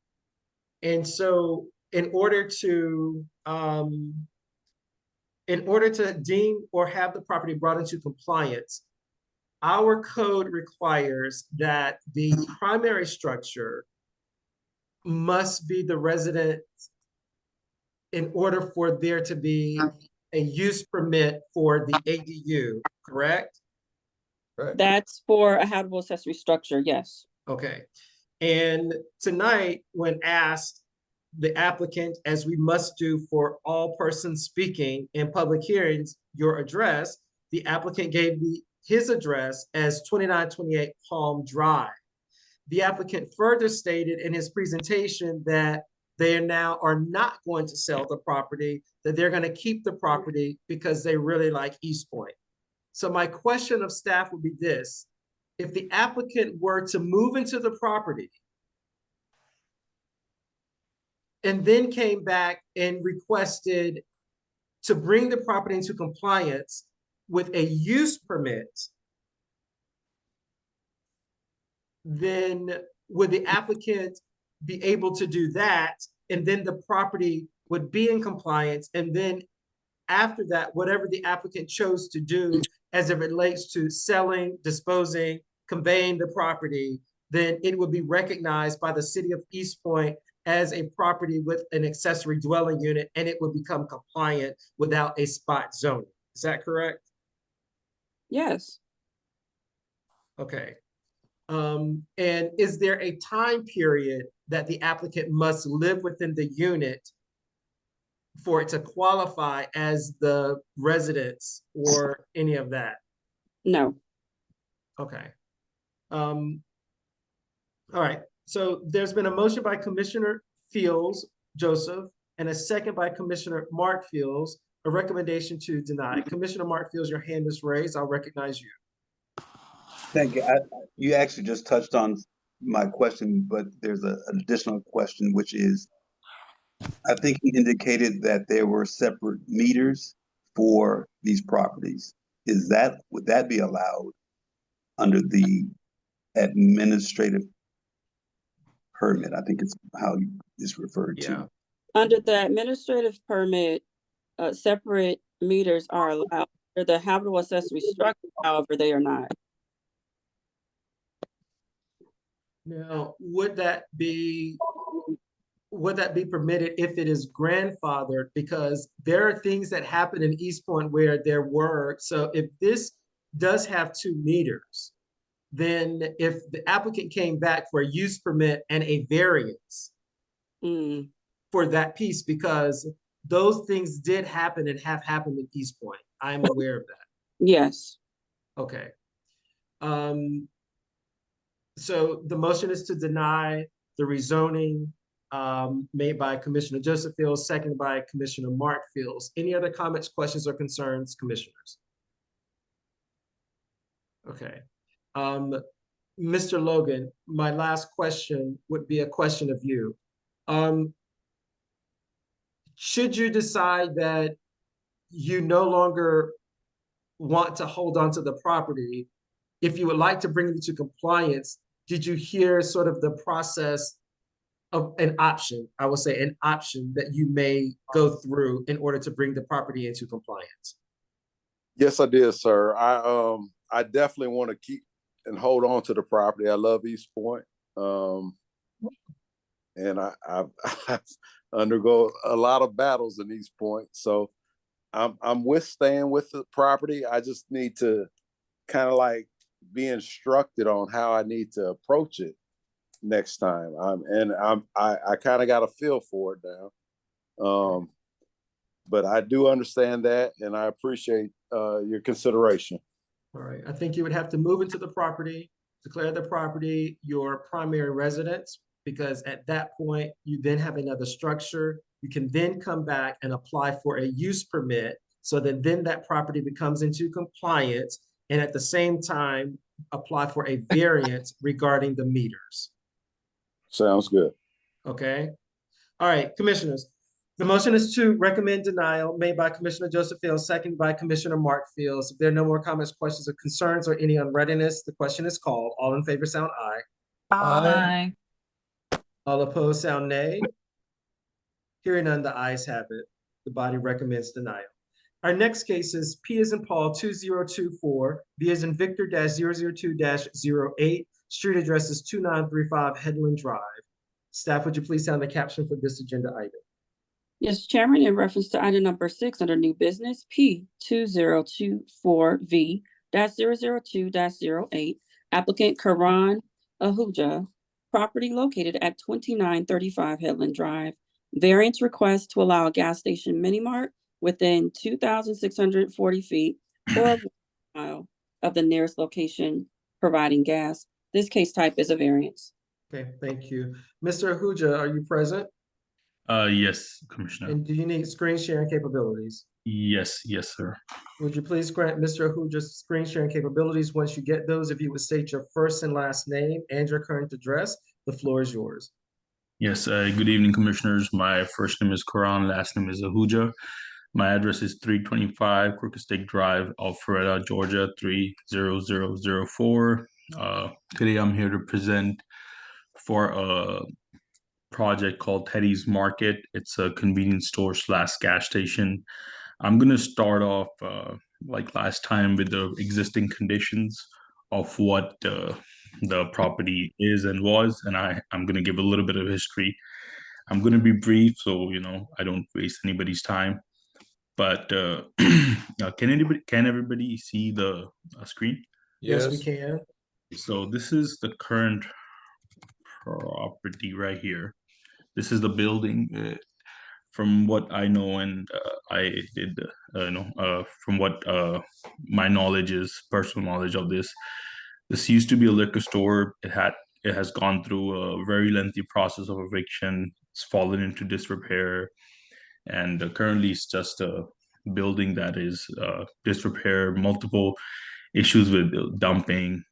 And so in order to deem or have the property brought into compliance, our code requires that the primary structure must be the residence in order for there to be a use permit for the ADU, correct? That's for a habitable accessory structure, yes. Okay. And tonight, when asked, the applicant, as we must do for all persons speaking in public hearings, your address, the applicant gave his address as 2928 Palm Drive. The applicant further stated in his presentation that they now are not going to sell the property, that they're going to keep the property because they really like East Point. So my question of staff would be this: if the applicant were to move into the property and then came back and requested to bring the property into compliance with a use permit, then would the applicant be able to do that? And then the property would be in compliance. And then after that, whatever the applicant chose to do as it relates to selling, disposing, conveying the property, then it would be recognized by the city of East Point as a property with an accessory dwelling unit, and it would become compliant without a spot zoning. Is that correct? Yes. Okay. And is there a time period that the applicant must live within the unit for it to qualify as the residence or any of that? No. Okay. All right. So there's been a motion by Commissioner Fields, Joseph, and a second by Commissioner Mark Fields, a recommendation to deny. Commissioner Mark Fields, your hand is raised. I'll recognize you. Thank you. You actually just touched on my question, but there's an additional question, which is, I think he indicated that there were separate meters for these properties. Would that be allowed under the administrative permit? I think it's how it's referred to. Under the administrative permit, separate meters are allowed. For the habitable accessory structure, however, they are not. Now, would that be permitted if it is grandfathered? Because there are things that happen in East Point where there were. So if this does have 2 meters, then if the applicant came back for a use permit and a variance for that piece, because those things did happen and have happened in East Point. I'm aware of that. Yes. Okay. So the motion is to deny the rezoning made by Commissioner Joseph Fields, seconded by Commissioner Mark Fields. Any other comments, questions, or concerns, commissioners? Okay. Mr. Logan, my last question would be a question of you. Should you decide that you no longer want to hold on to the property, if you would like to bring it to compliance, did you hear sort of the process of an option? I would say an option that you may go through in order to bring the property into compliance. Yes, I did, sir. I definitely want to keep and hold on to the property. I love East Point. And I've undergo a lot of battles in East Point. So I'm staying with the property. I just need to kind of like be instructed on how I need to approach it next time. I kind of got a feel for it now. But I do understand that, and I appreciate your consideration. All right. I think you would have to move into the property, declare the property your primary residence, because at that point, you then have another structure. You can then come back and apply for a use permit so that then that property becomes into compliance, and at the same time, apply for a variance regarding the meters. Sounds good. Okay? All right, commissioners. The motion is to recommend denial made by Commissioner Joseph Fields, seconded by Commissioner Mark Fields. If there are no more comments, questions, or concerns, or any unreadiness, the question is called. All in favor sound aye. Aye. All opposed sound nay. Hearing none, the ayes have it. The body recommends denial. Our next case is P as in Paul 2024, V as in Victor -002-08. Street address is 2935 Headland Drive. Staff, would you please sound the caption for this agenda item? Yes, Chairman, in reference to item number 6 under new business, P 2024V-002-08, applicant Karan Ahuja, property located at 2935 Headland Drive. Variance request to allow a gas station mini mart within 2,640 feet or 1 mile of the nearest location providing gas. This case type is a variance. Okay, thank you. Mr. Ahuja, are you present? Yes, Commissioner. And do you need screen sharing capabilities? Yes, sir. Would you please grant Mr. Ahuja's screen sharing capabilities? Once you get those, if you would state your first and last name and your current address, the floor is yours. Yes, good evening, Commissioners. My first name is Karan, last name is Ahuja. My address is 325 Crooked Stick Drive, Alpharetta, Georgia, 30004. Today I'm here to present for a project called Teddy's Market. It's a convenience store / gas station. I'm going to start off like last time with the existing conditions of what the property is and was, and I'm going to give a little bit of history. I'm going to be brief so I don't waste anybody's time. But can everybody see the screen? Yes, we can. So this is the current property right here. This is the building. From what I know, and I did from what my knowledge is, personal knowledge of this used to be a liquor store. It has gone through a very lengthy process of eviction. It's fallen into disrepair, and currently it's just a building that is disrepair. Multiple issues with dumping,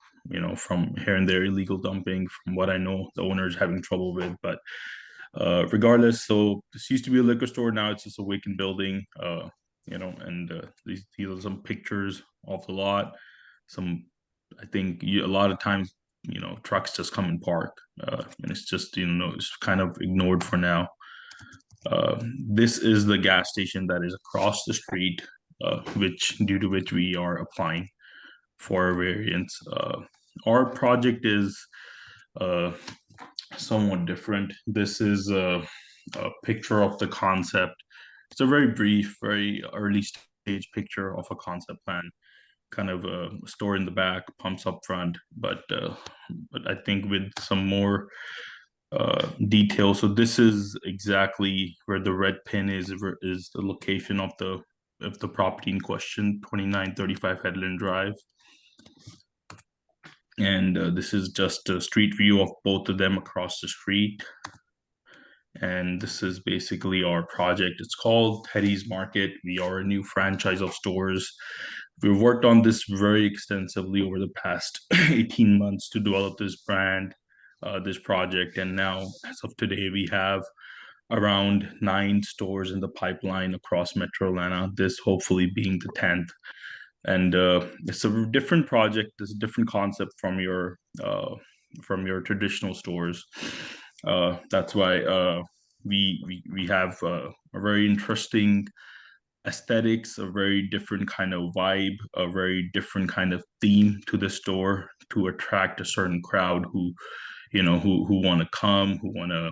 from here and there, illegal dumping. From what I know, the owner is having trouble with, but regardless, so this used to be a liquor store. Now it's just a vacant building, and these are some pictures of the lot. I think a lot of times, trucks just come and park, and it's just, it's kind of ignored for now. This is the gas station that is across the street, due to which we are applying for a variance. Our project is somewhat different. This is a picture of the concept. It's a very brief, very early stage picture of a concept plan. Kind of a store in the back, pumps up front, but I think with some more detail. So this is exactly where the red pin is the location of the property in question, 2935 Headland Drive. And this is just a street view of both of them across the street. And this is basically our project. It's called Teddy's Market. We are a new franchise of stores. We've worked on this very extensively over the past 18 months to develop this brand, this project. And now, as of today, we have around 9 stores in the pipeline across Metro Atlanta, this hopefully being the 10th. And it's a different project. It's a different concept from your traditional stores. That's why we have a very interesting aesthetics, a very different kind of vibe, a very different kind of theme to the store to attract a certain crowd who want to come, who want to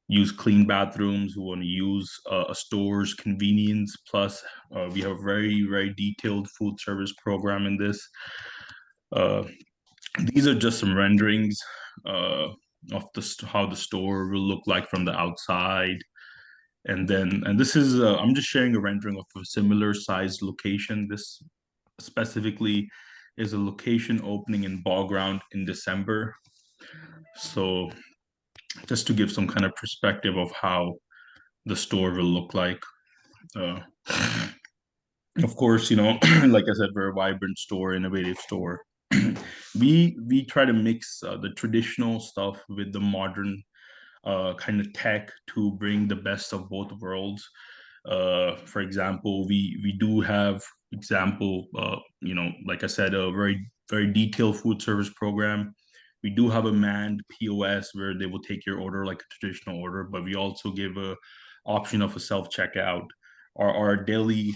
use clean bathrooms, who want to use a store's convenience. Plus, we have a very, very detailed food service program in this. These are just some renderings of how the store will look like from the outside. And this is, I'm just sharing a rendering of a similar sized location. This specifically is a location opening in Ball Ground in December. So just to give some kind of perspective of how the store will look like. Of course, you know, like I said, we're a vibrant store, innovative store. We try to mix the traditional stuff with the modern kind of tech to bring the best of both worlds. For example, we do have you know, like I said, a very detailed food service program. We do have a manned POS where they will take your order like a traditional order, but we also give a option of a self checkout. Our daily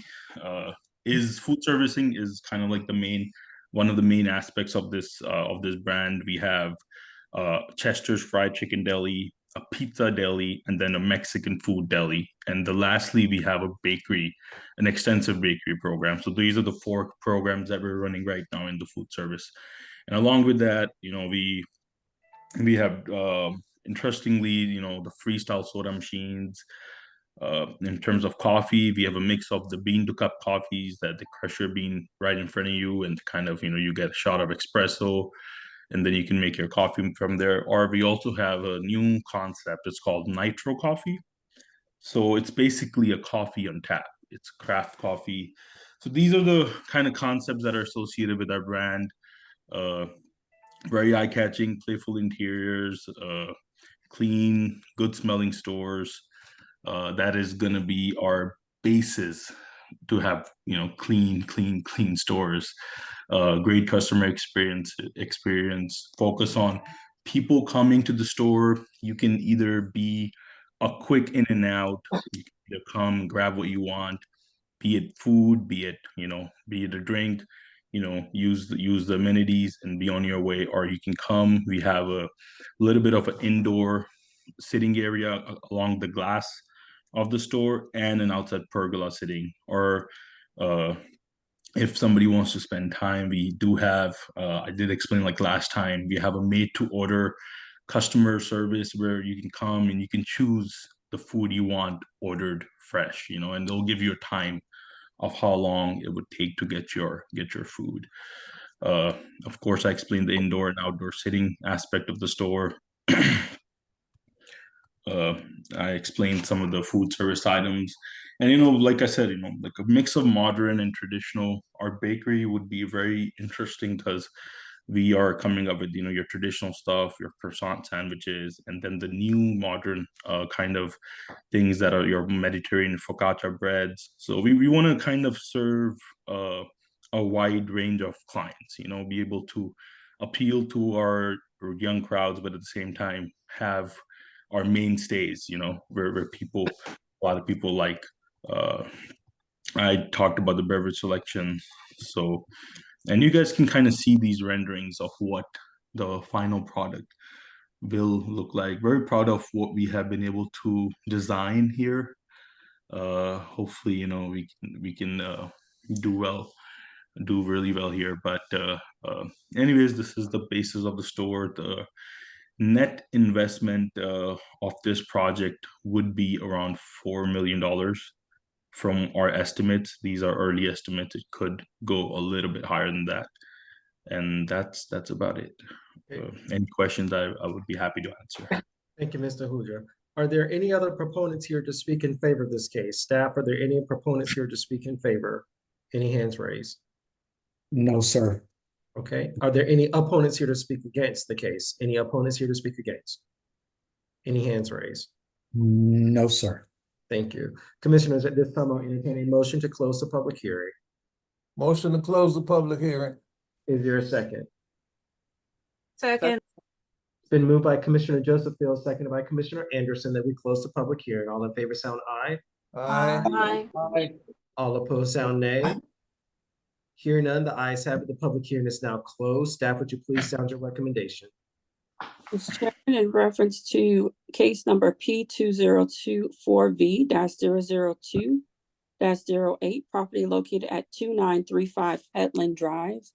is food servicing is kind of like the main one of the main aspects of this brand. We have Chester's Fried Chicken Deli, a pizza deli, and then a Mexican food deli. And the lastly, we have a bakery, an extensive bakery program. So these are the four programs that we're running right now in the food service. And along with that, you know, we have interestingly, you know, the freestyle soda machines. In terms of coffee, we have a mix of the bean to cup coffees that the crush your bean right in front of you, and kind of, you know, you get a shot of espresso, and then you can make your coffee from there. Or we also have a new concept. It's called Nitro Coffee. So it's basically a coffee on tap. It's craft coffee. So these are the kind of concepts that are associated with our brand. Uh, Very eye-catching, playful interiors, clean, good-smelling stores. That is going to be our basis to have, you know, clean stores. Great customer experience. Focus on people coming to the store. You can either be a quick in and out. You can either come grab what you want, be it food, be it, you know, be it a drink, you know, use the amenities and be on your way. Or you can come. We have a little bit of an indoor sitting area along the glass of the store and an outside pergola sitting. Or if somebody wants to spend time, we do have, I did explain like last time, we have a made to order customer service where you can come and you can choose the food you want ordered fresh, you know, and they'll give you a time of how long it would take to get your food. Of course, I explained the indoor and outdoor sitting aspect of the store. I explained some of the food service items, and you know, like I said, you know, like a mix of modern and traditional. Our bakery would be very interesting because we are coming up with, you know, your traditional stuff, your croissant sandwiches, and then the new modern kind of things that are your Mediterranean focaccia breads. So we want to kind of serve a wide range of clients, you know, be able to appeal to our young crowds, but at the same time have our mainstays, you know, where people, a lot of people like. I talked about the beverage selection. So, and you guys can kind of see these renderings of what the final product will look like. Very proud of what we have been able to design here. Hopefully, you know, we can do really well here. But anyways, this is the basis of the store. The net investment of this project would be around $4 million from our estimates. These are early estimates. It could go a little bit higher than that. And that's about it. Any questions, I would be happy to answer. Thank you, Mr. Hooja. Are there any other proponents here to speak in favor of this case? Staff, are there any proponents here to speak in favor? Any hands raised? No, sir. Okay. Are there any opponents here to speak against the case? Any opponents here to speak against? Any hands raised? No, sir. Thank you. Commissioners, at this time, I'll entertain a motion to close the public hearing. Motion to close the public hearing. Is there a second? Second. It's been moved by Commissioner Joseph Fields, seconded by Commissioner Anderson, that we close the public hearing. All in favor sound aye. Aye. Aye. All opposed sound nay. Hearing none, the ayes have it. The public hearing is now closed. Staff, would you please sound your recommendation? Mr. Chairman, in reference to case number P2024V-002-08, property located at 2935 Headland Drive.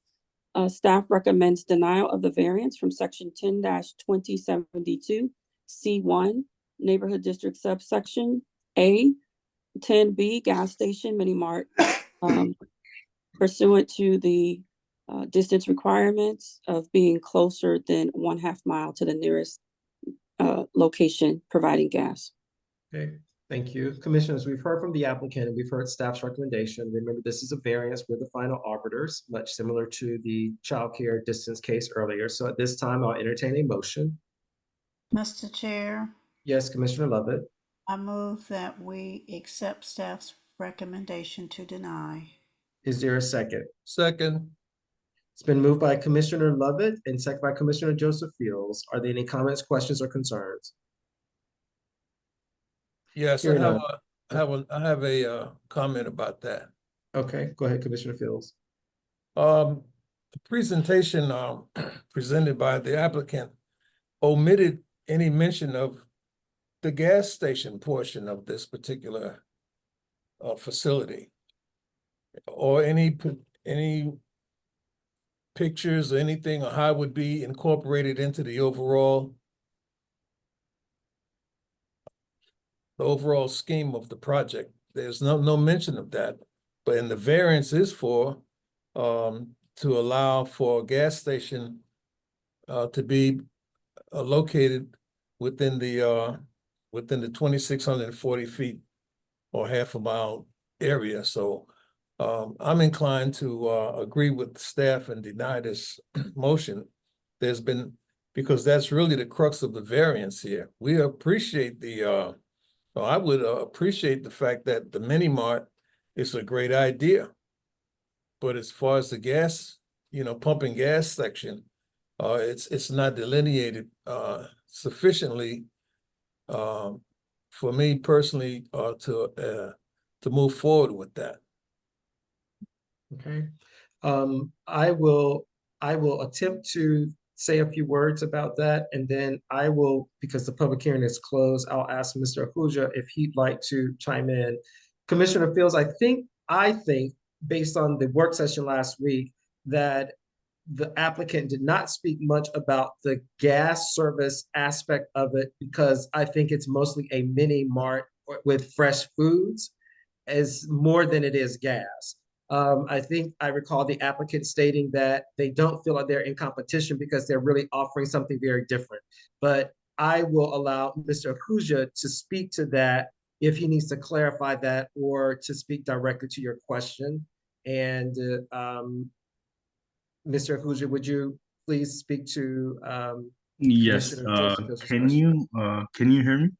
Staff recommends denial of the variance from section 10-2072 C1 Neighborhood District subsection A 10B gas station mini mart pursuant to the distance requirements of being closer than 1/2 mile to the nearest location providing gas. Okay, Thank you. Commissioners, we've heard from the applicant and we've heard staff's recommendation. Remember, this is a variance with the final arbiters, much similar to the childcare distance case earlier. So at this time, I'll entertain a motion. Mr. Chair, Yes, Commissioner Lovett. I move that we accept staff's recommendation to deny. Is there a second? Second, It's been moved by Commissioner Lovett and second by Commissioner Joseph Fields. Are there any comments, questions, or concerns? yes, Hearing none. I have a comment about that. Okay, go ahead, Commissioner Fields. The presentation presented by the applicant omitted any mention of the gas station portion of this particular facility, or any pictures or anything, or how it would be incorporated into the overall scheme of the project. There's no mention of that, but in the variance is for to allow for a gas station to be located within the 2,640 feet or half a mile area. So I'm inclined to agree with staff and deny this motion. Because that's really the crux of the variance here. We appreciate I would appreciate the fact that the mini mart is a great idea. But as far as the gas, pumping gas section, it's not delineated sufficiently for me personally to move forward with that. Okay. I will attempt to say a few words about that, and then I will, because the public hearing is closed, I'll ask Mr. Ahuja if he'd like to chime in. Commissioner Fields, I think based on the work session last week that the applicant did not speak much about the gas service aspect of it, because I think it's mostly a mini mart with fresh foods as more than it is gas. I think I recall the applicant stating that they don't feel like they're in competition because they're really offering something very different. But I will allow Mr. Ahuja to speak to that if he needs to clarify that or to speak directly to your question. And Mr. Ahuja, would you please speak to Yes, Commissioner Joseph Fields' can question? you hear me?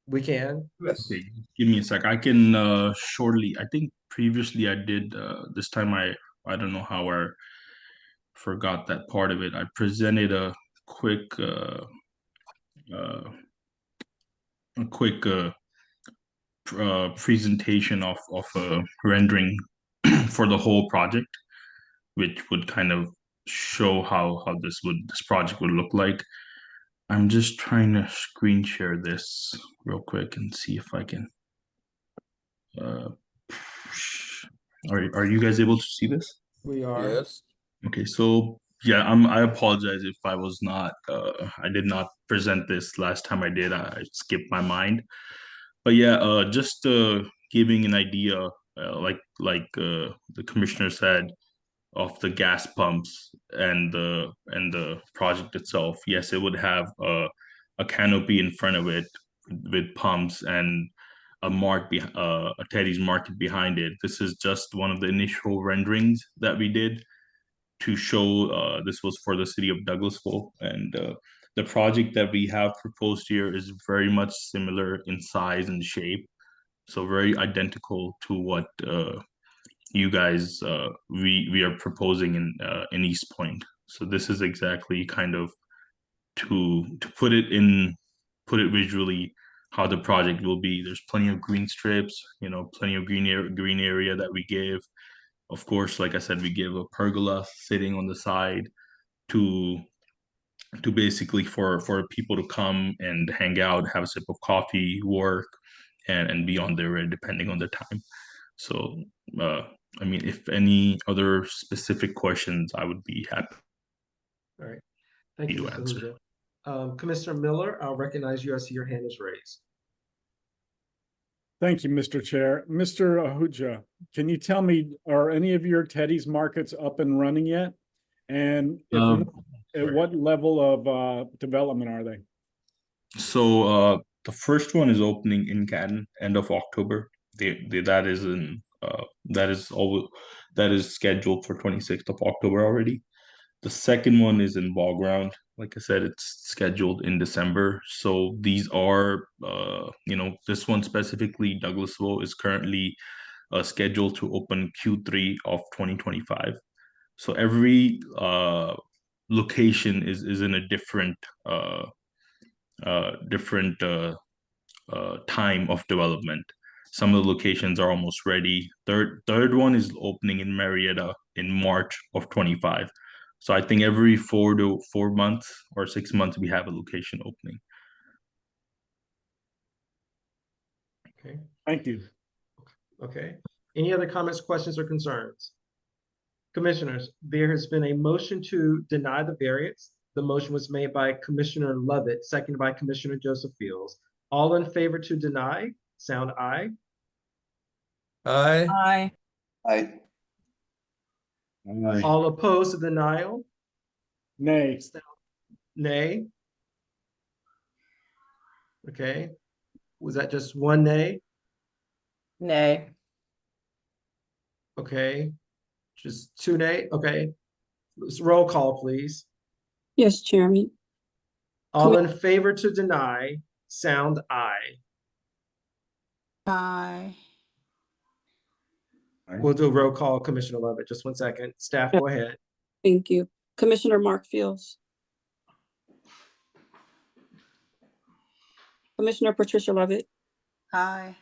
We can. Okay, give me a sec. I can shortly. I think previously I did. This time I don't know how I forgot that part of it. I presented a quick presentation of a rendering for the whole project, which would kind of show how this project would look like. I'm just trying to screen share this real quick and see if I can. Are you guys able to see this? We are. Yes. Okay, so yeah, I apologize if I was not. I did not present this last time I did. I skipped my mind. But yeah, just giving an idea, like the commissioner said, of the gas pumps and the project itself. Yes, it would have a canopy in front of it with pumps and a Teddy's Market behind it. This is just one of the initial renderings that we did to show this was for the city of Douglasville, and the project that we have proposed here is very much similar in size and shape, so very identical to what you guys we are proposing in East Point. So this is exactly kind of to put it visually how the project will be. There's plenty of green strips, plenty of green area that we give. Of course, like I said, we give a pergola sitting on the side to basically for people to come and hang out, have a sip of coffee, work, and be on their end depending on the time. So I mean, if any other specific questions, I would be happy. All right. Thank you, to Mr. answer. Ahuja. Commissioner Miller, I'll recognize you. I see your hand is raised. Thank you, Mr. Chair. Mr. Ahuja, can you tell me, are any of your Teddy's Markets up and running yet? And if not, at what level of development are they? So The first one is opening in Canton end of October. That is in that is scheduled for 26th of October already. The second one is in Ball Ground. Like I said, it's scheduled in December. So these are, this one specifically, Douglasville, is currently scheduled to open Q3 of 2025. So every location is in a different time of development. Some of the locations are almost ready. Third one is opening in Marietta in March of 25. So I think every 4 to 4 months or 6 months we have a location opening. Okay, Thank you. okay. Any other comments, questions, or concerns? Commissioners, there has been a motion to deny the variance. The motion was made by Commissioner Lovett, seconded by Commissioner Joseph Fields. All in favor to deny, sound aye. Aye. Aye. Aye. All opposed to denial, Nay. nay. Okay, was that just one nay? Nay. Okay, just two nay, okay. Let's roll call, please. Yes, Chairman. All in favor to deny, sound aye. Aye. We'll do a roll call, Commissioner Lovett, just 1 second. Staff, go ahead. Thank you. Commissioner Mark Fields. Commissioner Patricia Lovett. Aye.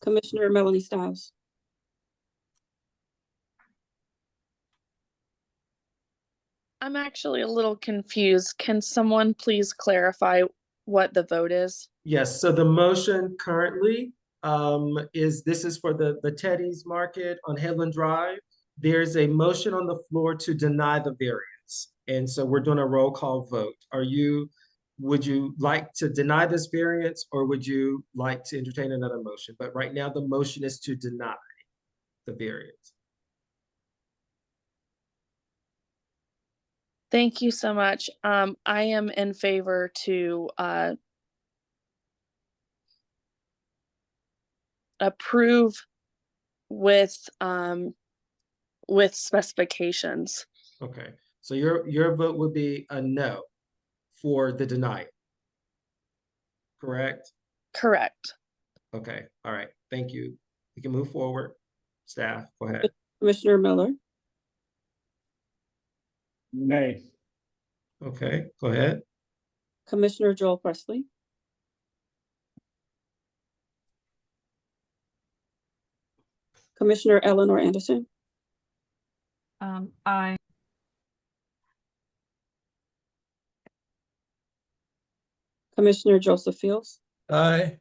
Commissioner Melanie Stiles. I'm actually a little confused. Can someone please clarify what the vote is? Yes, so the motion currently this is for the Teddy's Market on Headland Drive. There's a motion on the floor to deny the variance. And so we're doing a roll call vote. Would you like to deny this variance, or would you like to entertain another motion? But right now the motion is to deny the variance. Thank you so much. I am in favor to approve with specifications. Okay, so your vote would be a no for the denial, correct? Correct. Okay, all right, thank you. We can move forward. Staff, go ahead. Commissioner Miller. Nay. Okay, go ahead. Commissioner Joel Presley. Commissioner Eleanor Anderson. Aye. Commissioner Joseph Fields. Aye.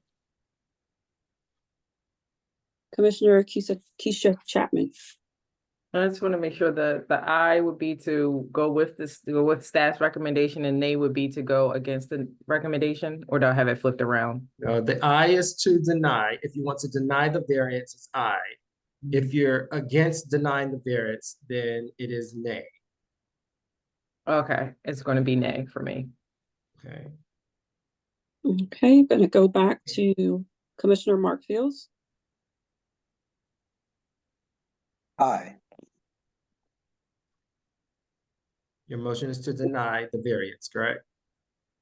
Commissioner Keisha Chapman. I just want to make sure that the aye would be to go with staff's recommendation, and nay would be to go against the recommendation, or do I have it flipped around? No, the aye is to deny. If you want to deny the variance, it's aye. If you're against denying the variance, then it is nay. Okay, it's going to be nay for me. Okay. Okay, gonna go back to Commissioner Mark Fields. Aye. Your motion is to deny the variance, correct?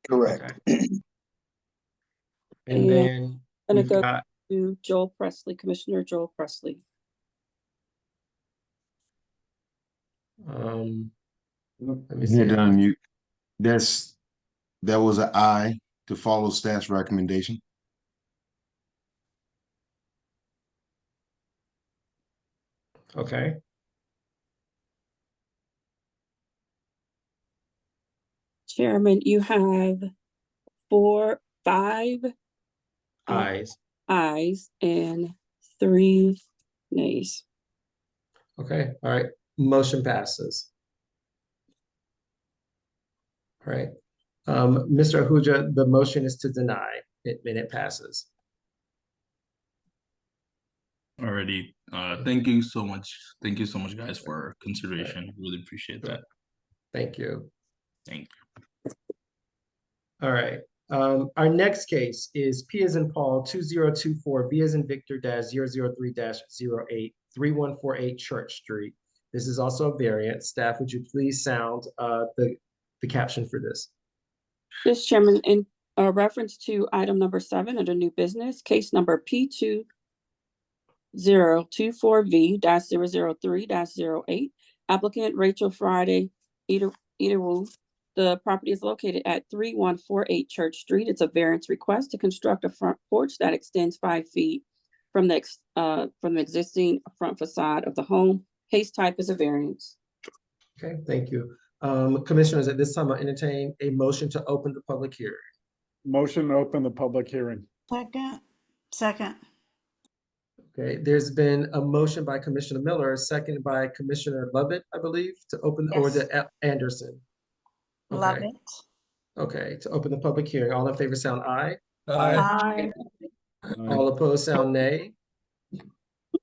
Correct. Okay. And then Gonna we've go got, to Joel Presley, Commissioner Joel Presley. let me You're see. done. That was an aye to follow staff's recommendation. Okay. Chairman, you have 5 Ayes. ayes and 3 nays. Okay, all right, motion passes. All right, Mr. Ahuja, the motion is to deny it, and it passes. Already, thank you so much. Thank you so much, guys, for consideration. Really appreciate that. Thank you. Thank you. All right. Our next case is P as in Paul 2024 V as in Victor -003-08 3148 Church Street. This is also a variant. Staff, would you please sound the caption for this? Mr. Chairman, in reference to item number 7 under new business, case number P2024V-003-08, applicant Rachel Friday Edawu. The property is located at 3148 Church Street. It's a variance request to construct a front porch that extends 5 feet from the existing front facade of the home. Case type is a variance. Okay, thank you. Commissioners, at this time, I entertain a motion to open the public hearing. Motion to open the public hearing. Second. Okay, there's been a motion by Commissioner Miller, seconded by Commissioner Lovett, I believe, to open, or Yes. Anderson. Love Okay. it. Okay, to open the public hearing. All in favor sound aye. Aye. All opposed sound nay.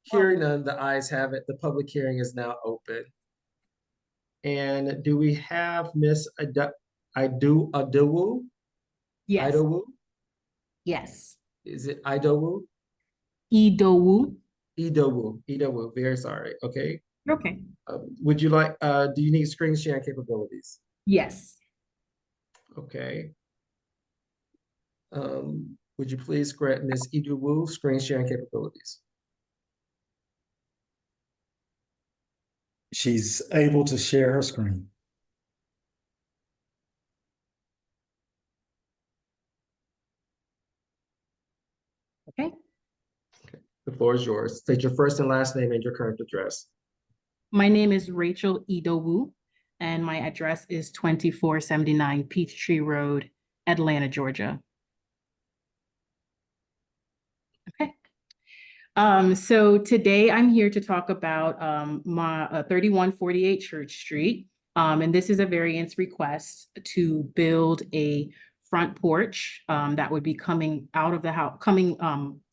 Hearing none, the ayes have it. The public hearing is now open. And do we have Miss Idowu? Yes. Idowu? Yes. Is it Idowu? Idowu. Idowu, very sorry, okay. Okay. Would you like, do you need screen sharing capabilities? Yes. Okay. Would you please grant Ms. Idowu screen sharing capabilities? She's able to share her screen. Okay. The floor is yours. State your first and last name and your current address. My name is Rachel Idowu, and my address is 2479 Peachtree Road, Atlanta, Georgia. Okay. So today I'm here to talk about my 3148 Church Street. And this is a variance request to build a front porch that would be coming out of the house,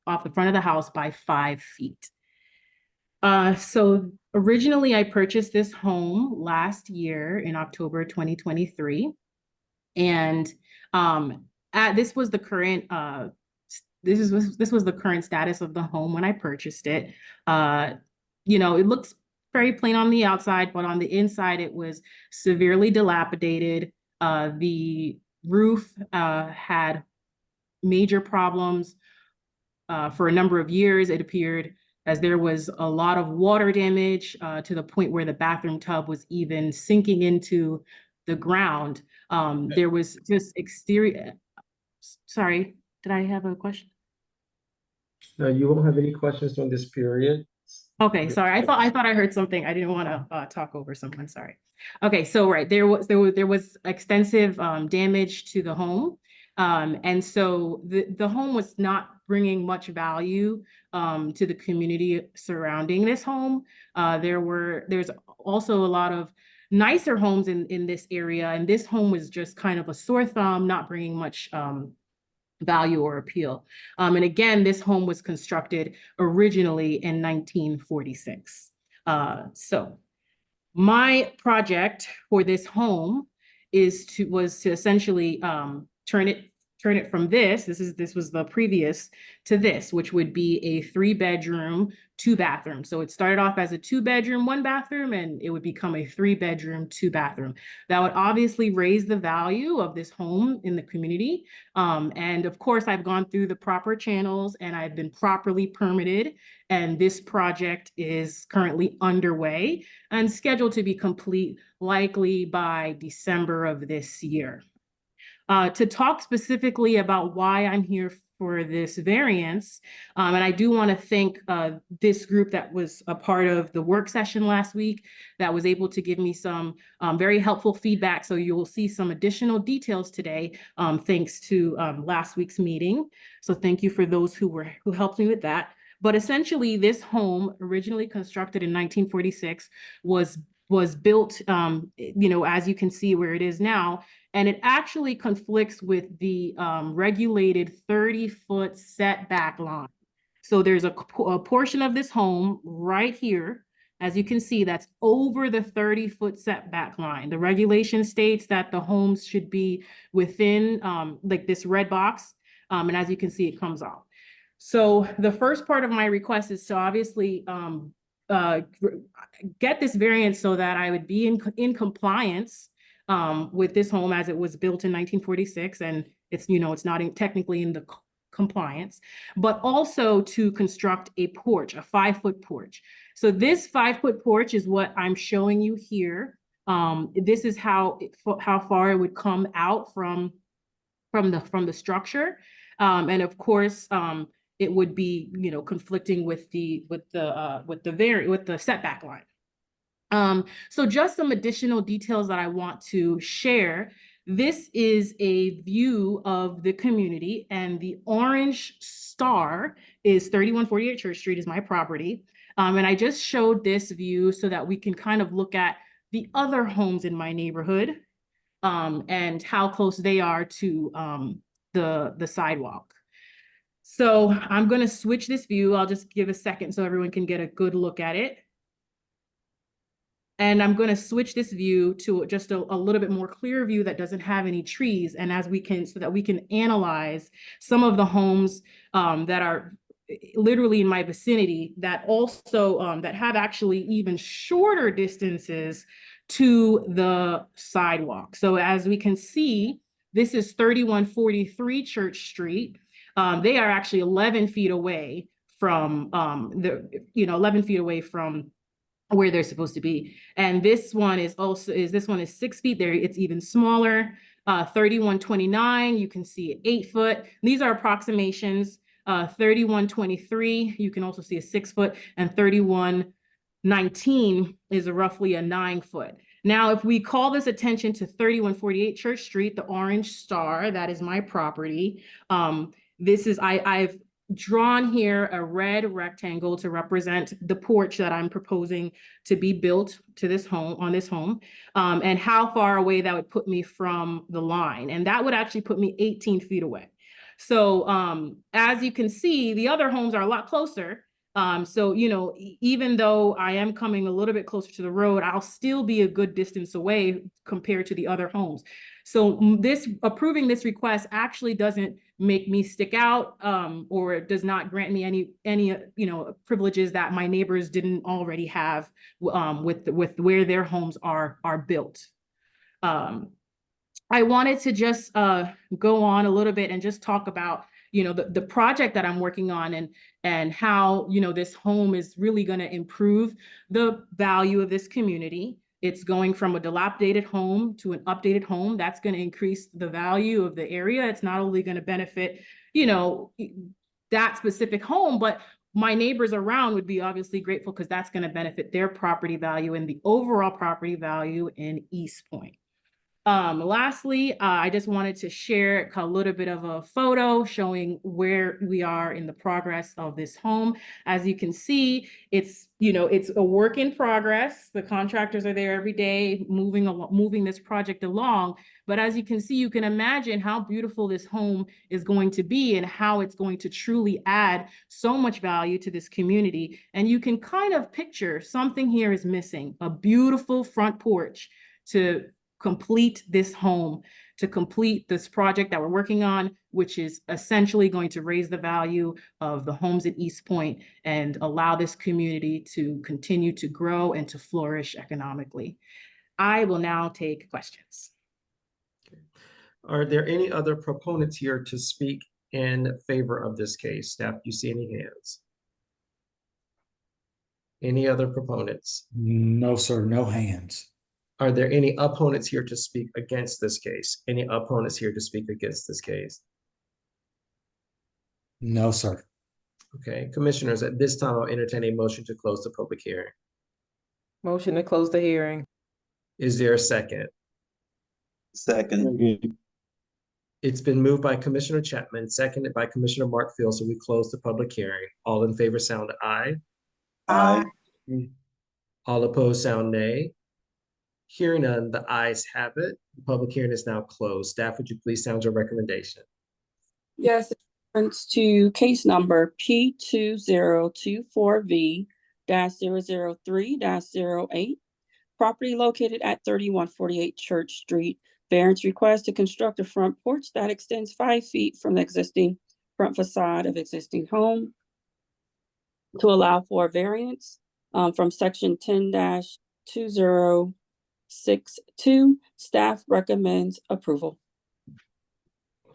off the front of the house by 5 feet. So originally I purchased this home last year in October 2023. And this was the current this was the current status of the home when I purchased it. You know, it looks very plain on the outside, but on the inside it was severely dilapidated. The roof had major problems for a number of years. It appeared as there was a lot of water damage to the point where the bathroom tub was even sinking into the ground. There was just exterior. Sorry, did I have a question? No, you won't have any questions on this period. Okay, sorry. I thought I heard something. I didn't want to talk over someone. Sorry. Okay, so right, there was extensive damage to the home, and so the home was not bringing much value to the community surrounding this home. There's also a lot of nicer homes in this area, and this home was just kind of a sore thumb, not bringing much value or appeal. And again, this home was constructed originally in 1946. So my project for this home was to essentially turn it from this was the previous to this, which would be a 3-bedroom, 2-bathroom. So it started off as a 2-bedroom, 1-bathroom, and it would become a 3-bedroom, 2-bathroom. That would obviously raise the value of this home in the community. And of course, I've gone through the proper channels and I've been properly permitted. And this project is currently underway and scheduled to be complete likely by December of this year. To talk specifically about why I'm here for this variance, and I do want to thank this group that was a part of the work session last week that was able to give me some very helpful feedback. So you will see some additional details today thanks to last week's meeting. So thank you for those who helped me with that. But essentially, this home, originally constructed in 1946, was built, you know, as you can see where it is now, and it actually conflicts with the regulated 30-foot setback line. So there's a portion of this home right here As you can see, that's over the 30-foot setback line. The regulation states that the homes should be within like this red box. And as you can see, it comes off. So the first part of my request is to obviously get this variance so that I would be in compliance with this home as it was built in 1946, and it's, you know, it's not technically in the compliance, but also to construct a porch, a 5-foot porch. So this 5-foot porch is what I'm showing you here. This is how far it would come out from the structure, and of course, it would be, you know, conflicting with the setback line. So just some additional details that I want to share. This is a view of the community, and the orange star is 3148 Church Street is my property. And I just showed this view so that we can kind of look at the other homes in my neighborhood and how close they are to the sidewalk. So I'm going to switch this view. I'll just give a second so everyone can get a good look at it. And I'm going to switch this view to just a little bit more clear view that doesn't have any trees. And so that we can analyze some of the homes that are literally in my vicinity that also that have actually even shorter distances to the sidewalk. So as we can see, this is 3143 Church Street. They are actually 11 feet away from 11 feet away from where they're supposed to be. And this one is 6 feet there. It's even smaller. 3129, you can see 8 foot. These are approximations. 3123, you can also see a 6 foot, and 3119 is roughly a 9 foot. Now, if we call this attention to 3148 Church Street, the orange star, that is my property. I've drawn here a red rectangle to represent the porch that I'm proposing to be built to this home, on this home, and how far away that would put me from the line. And that would actually put me 18 feet away. So as you can see, the other homes are a lot closer. So, you know, even though I am coming a little bit closer to the road, I'll still be a good distance away compared to the other homes. So approving this request actually doesn't make me stick out, or it does not grant me any privileges that my neighbors didn't already have with where their homes are built. I wanted to just go on a little bit and just talk about, you know, the project that I'm working on and how, you know, this home is really going to improve the value of this community. It's going from a dilapidated home to an updated home. That's going to increase the value of the area. It's not only going to benefit, you know, that specific home, but my neighbors around would be obviously grateful because that's going to benefit their property value and the overall property value in East Point. Lastly, I just wanted to share a little bit of a photo showing where we are in the progress of this home. As you can see, it's a work in progress. The contractors are there every day moving this project along. But as you can see, you can imagine how beautiful this home is going to be and how it's going to truly add so much value to this community. And you can kind of picture something here is missing, a beautiful front porch to complete this home, to complete this project that we're working on, which is essentially going to raise the value of the homes in East Point and allow this community to continue to grow and to flourish economically. I will now take questions. Are there any other proponents here to speak in favor of this case? Staff, do you see any hands? Any other proponents? No, sir, no hands. Are there any opponents here to speak against this case? Any opponents here to speak against this case? No, sir. Okay, commissioners, at this time, I'll entertain a motion to close the public hearing. Motion to close the hearing. Is there a second? Second. It's been moved by Commissioner Chapman, seconded by Commissioner Markfield, so we close the public hearing. All in favor sound aye. Aye. All opposed sound nay. Hearing none, the ayes have it. The public hearing is now closed. Staff, would you please sound your recommendation? Yes, in reference to case number P2024V 003-08. Property located at 3148 Church Street. Variance request to construct a front porch that extends 5 feet from the existing front facade of existing home to allow for a variance from section 10-2062. Staff recommends approval.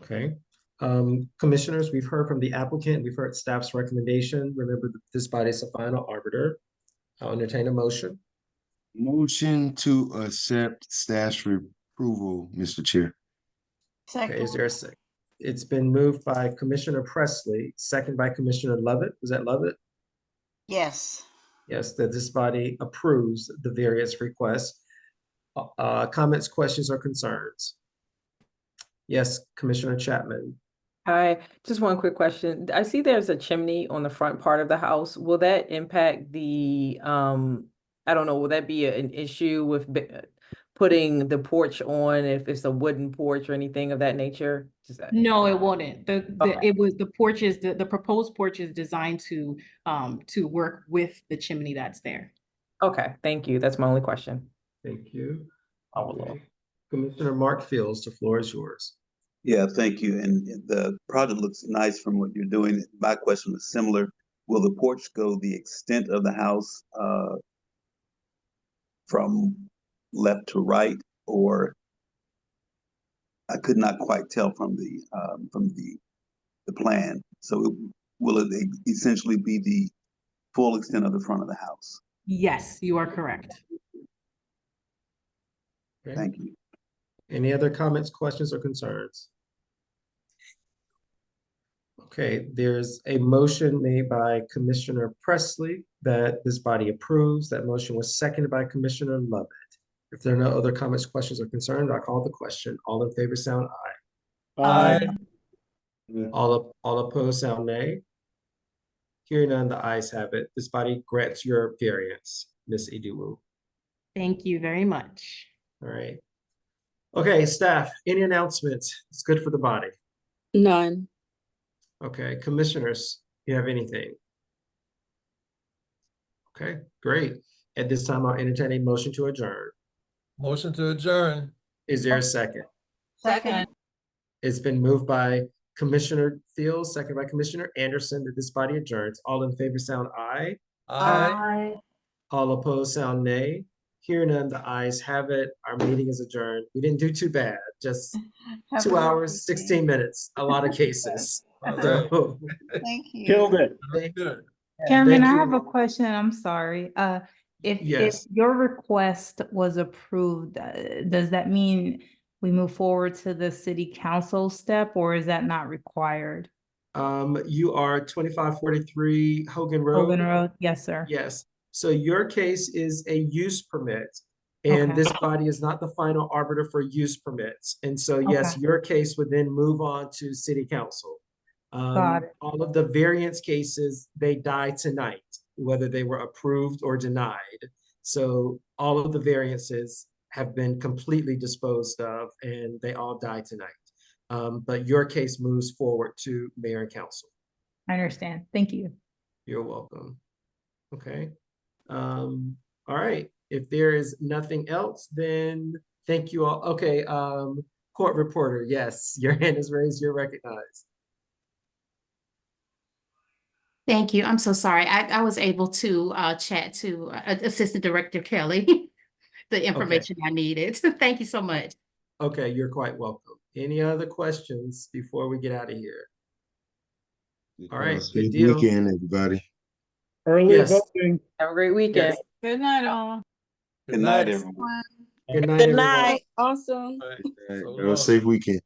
Okay. Commissioners, we've heard from the applicant, we've heard staff's recommendation. Remember that this body is the final arbiter. I'll entertain a motion. Motion to accept staff's approval, Mr. Chair. Okay, is there a second? It's been moved by Commissioner Presley, second by Commissioner Lovett. Was that Lovett? Yes. Yes, that this body approves the variance request. Comments, questions, or concerns? Yes, Commissioner Chapman. Hi, just one quick question. I see there's a chimney on the front part of the house. Will that impact the, I don't know, will that be an issue with putting the porch on if it's a wooden porch or anything of that nature? No, it wouldn't. The Okay. it was the porch is the proposed porch is designed to work with the chimney that's there. Okay, thank you. That's my only question. Thank you. Okay. Commissioner Mark Fields, the floor is yours. Yeah, thank you. And the project looks nice from what you're doing. My question was similar. Will the porch go the extent of the house from left to right, or I could not quite tell from the plan. So will it essentially be the full extent of the front of the house? Yes, you are correct. Okay. Thank you. Any other comments, questions, or concerns? Okay, there's a motion made by Commissioner Presley that this body approves. That motion was seconded by Commissioner Lovett. If there are no other comments, questions, or concerns, I'll call the question. All in favor sound aye. Aye. All opposed sound nay. Hearing none, the ayes have it. This body grants your variance, Ms. Idiwu. Thank you very much. All right. Okay, staff, any announcements? It's good for the body. None. Okay, commissioners, you have anything? Okay, great. At this time, I'll entertain a motion to adjourn. Motion to adjourn. Is there a second? Second. It's been moved by Commissioner Fields, second by Commissioner Anderson, that this body adjourns. All in favor sound aye. Aye. All opposed sound nay. Hearing none, the ayes have it. Our meeting is adjourned. We didn't do too bad, just Have 2 a hours, good 16 minutes, a lot of cases. All right. So, Thank you. Killed it. Good. Chairman, thank I you. have a question. I'm sorry. If Yes. your request was approved, does that mean we move forward to the city council step, or is that not required? You are 2543 Hogan Road. Hogan Road, yes, sir. Yes. So your case is a use permit, and Okay. this body is not the final arbiter for use permits. And so, yes, Okay. your case would then move on to city council. Got it. All of the variance cases, they die tonight, whether they were approved or denied. So all of the variances have been completely disposed of, and they all die tonight. But your case moves forward to mayor and council. I understand. Thank you. You're welcome. Okay. All right. If there is nothing else, then thank you all. Okay. Court reporter, yes, your hand is raised. You're recognized. Thank you. I'm so sorry. I was able to chat to Assistant Director Kelly, the information I needed. Thank you so much. Okay, you're quite welcome. Any other questions before we get out of here? All right, good Safe deal. weekend, everybody. Early Yes. voting. Have a great weekend. Yes. Good night, all. Good night, everyone. Good night, Good everyone. night. Awesome. All right. All right, So have a long. safe weekend.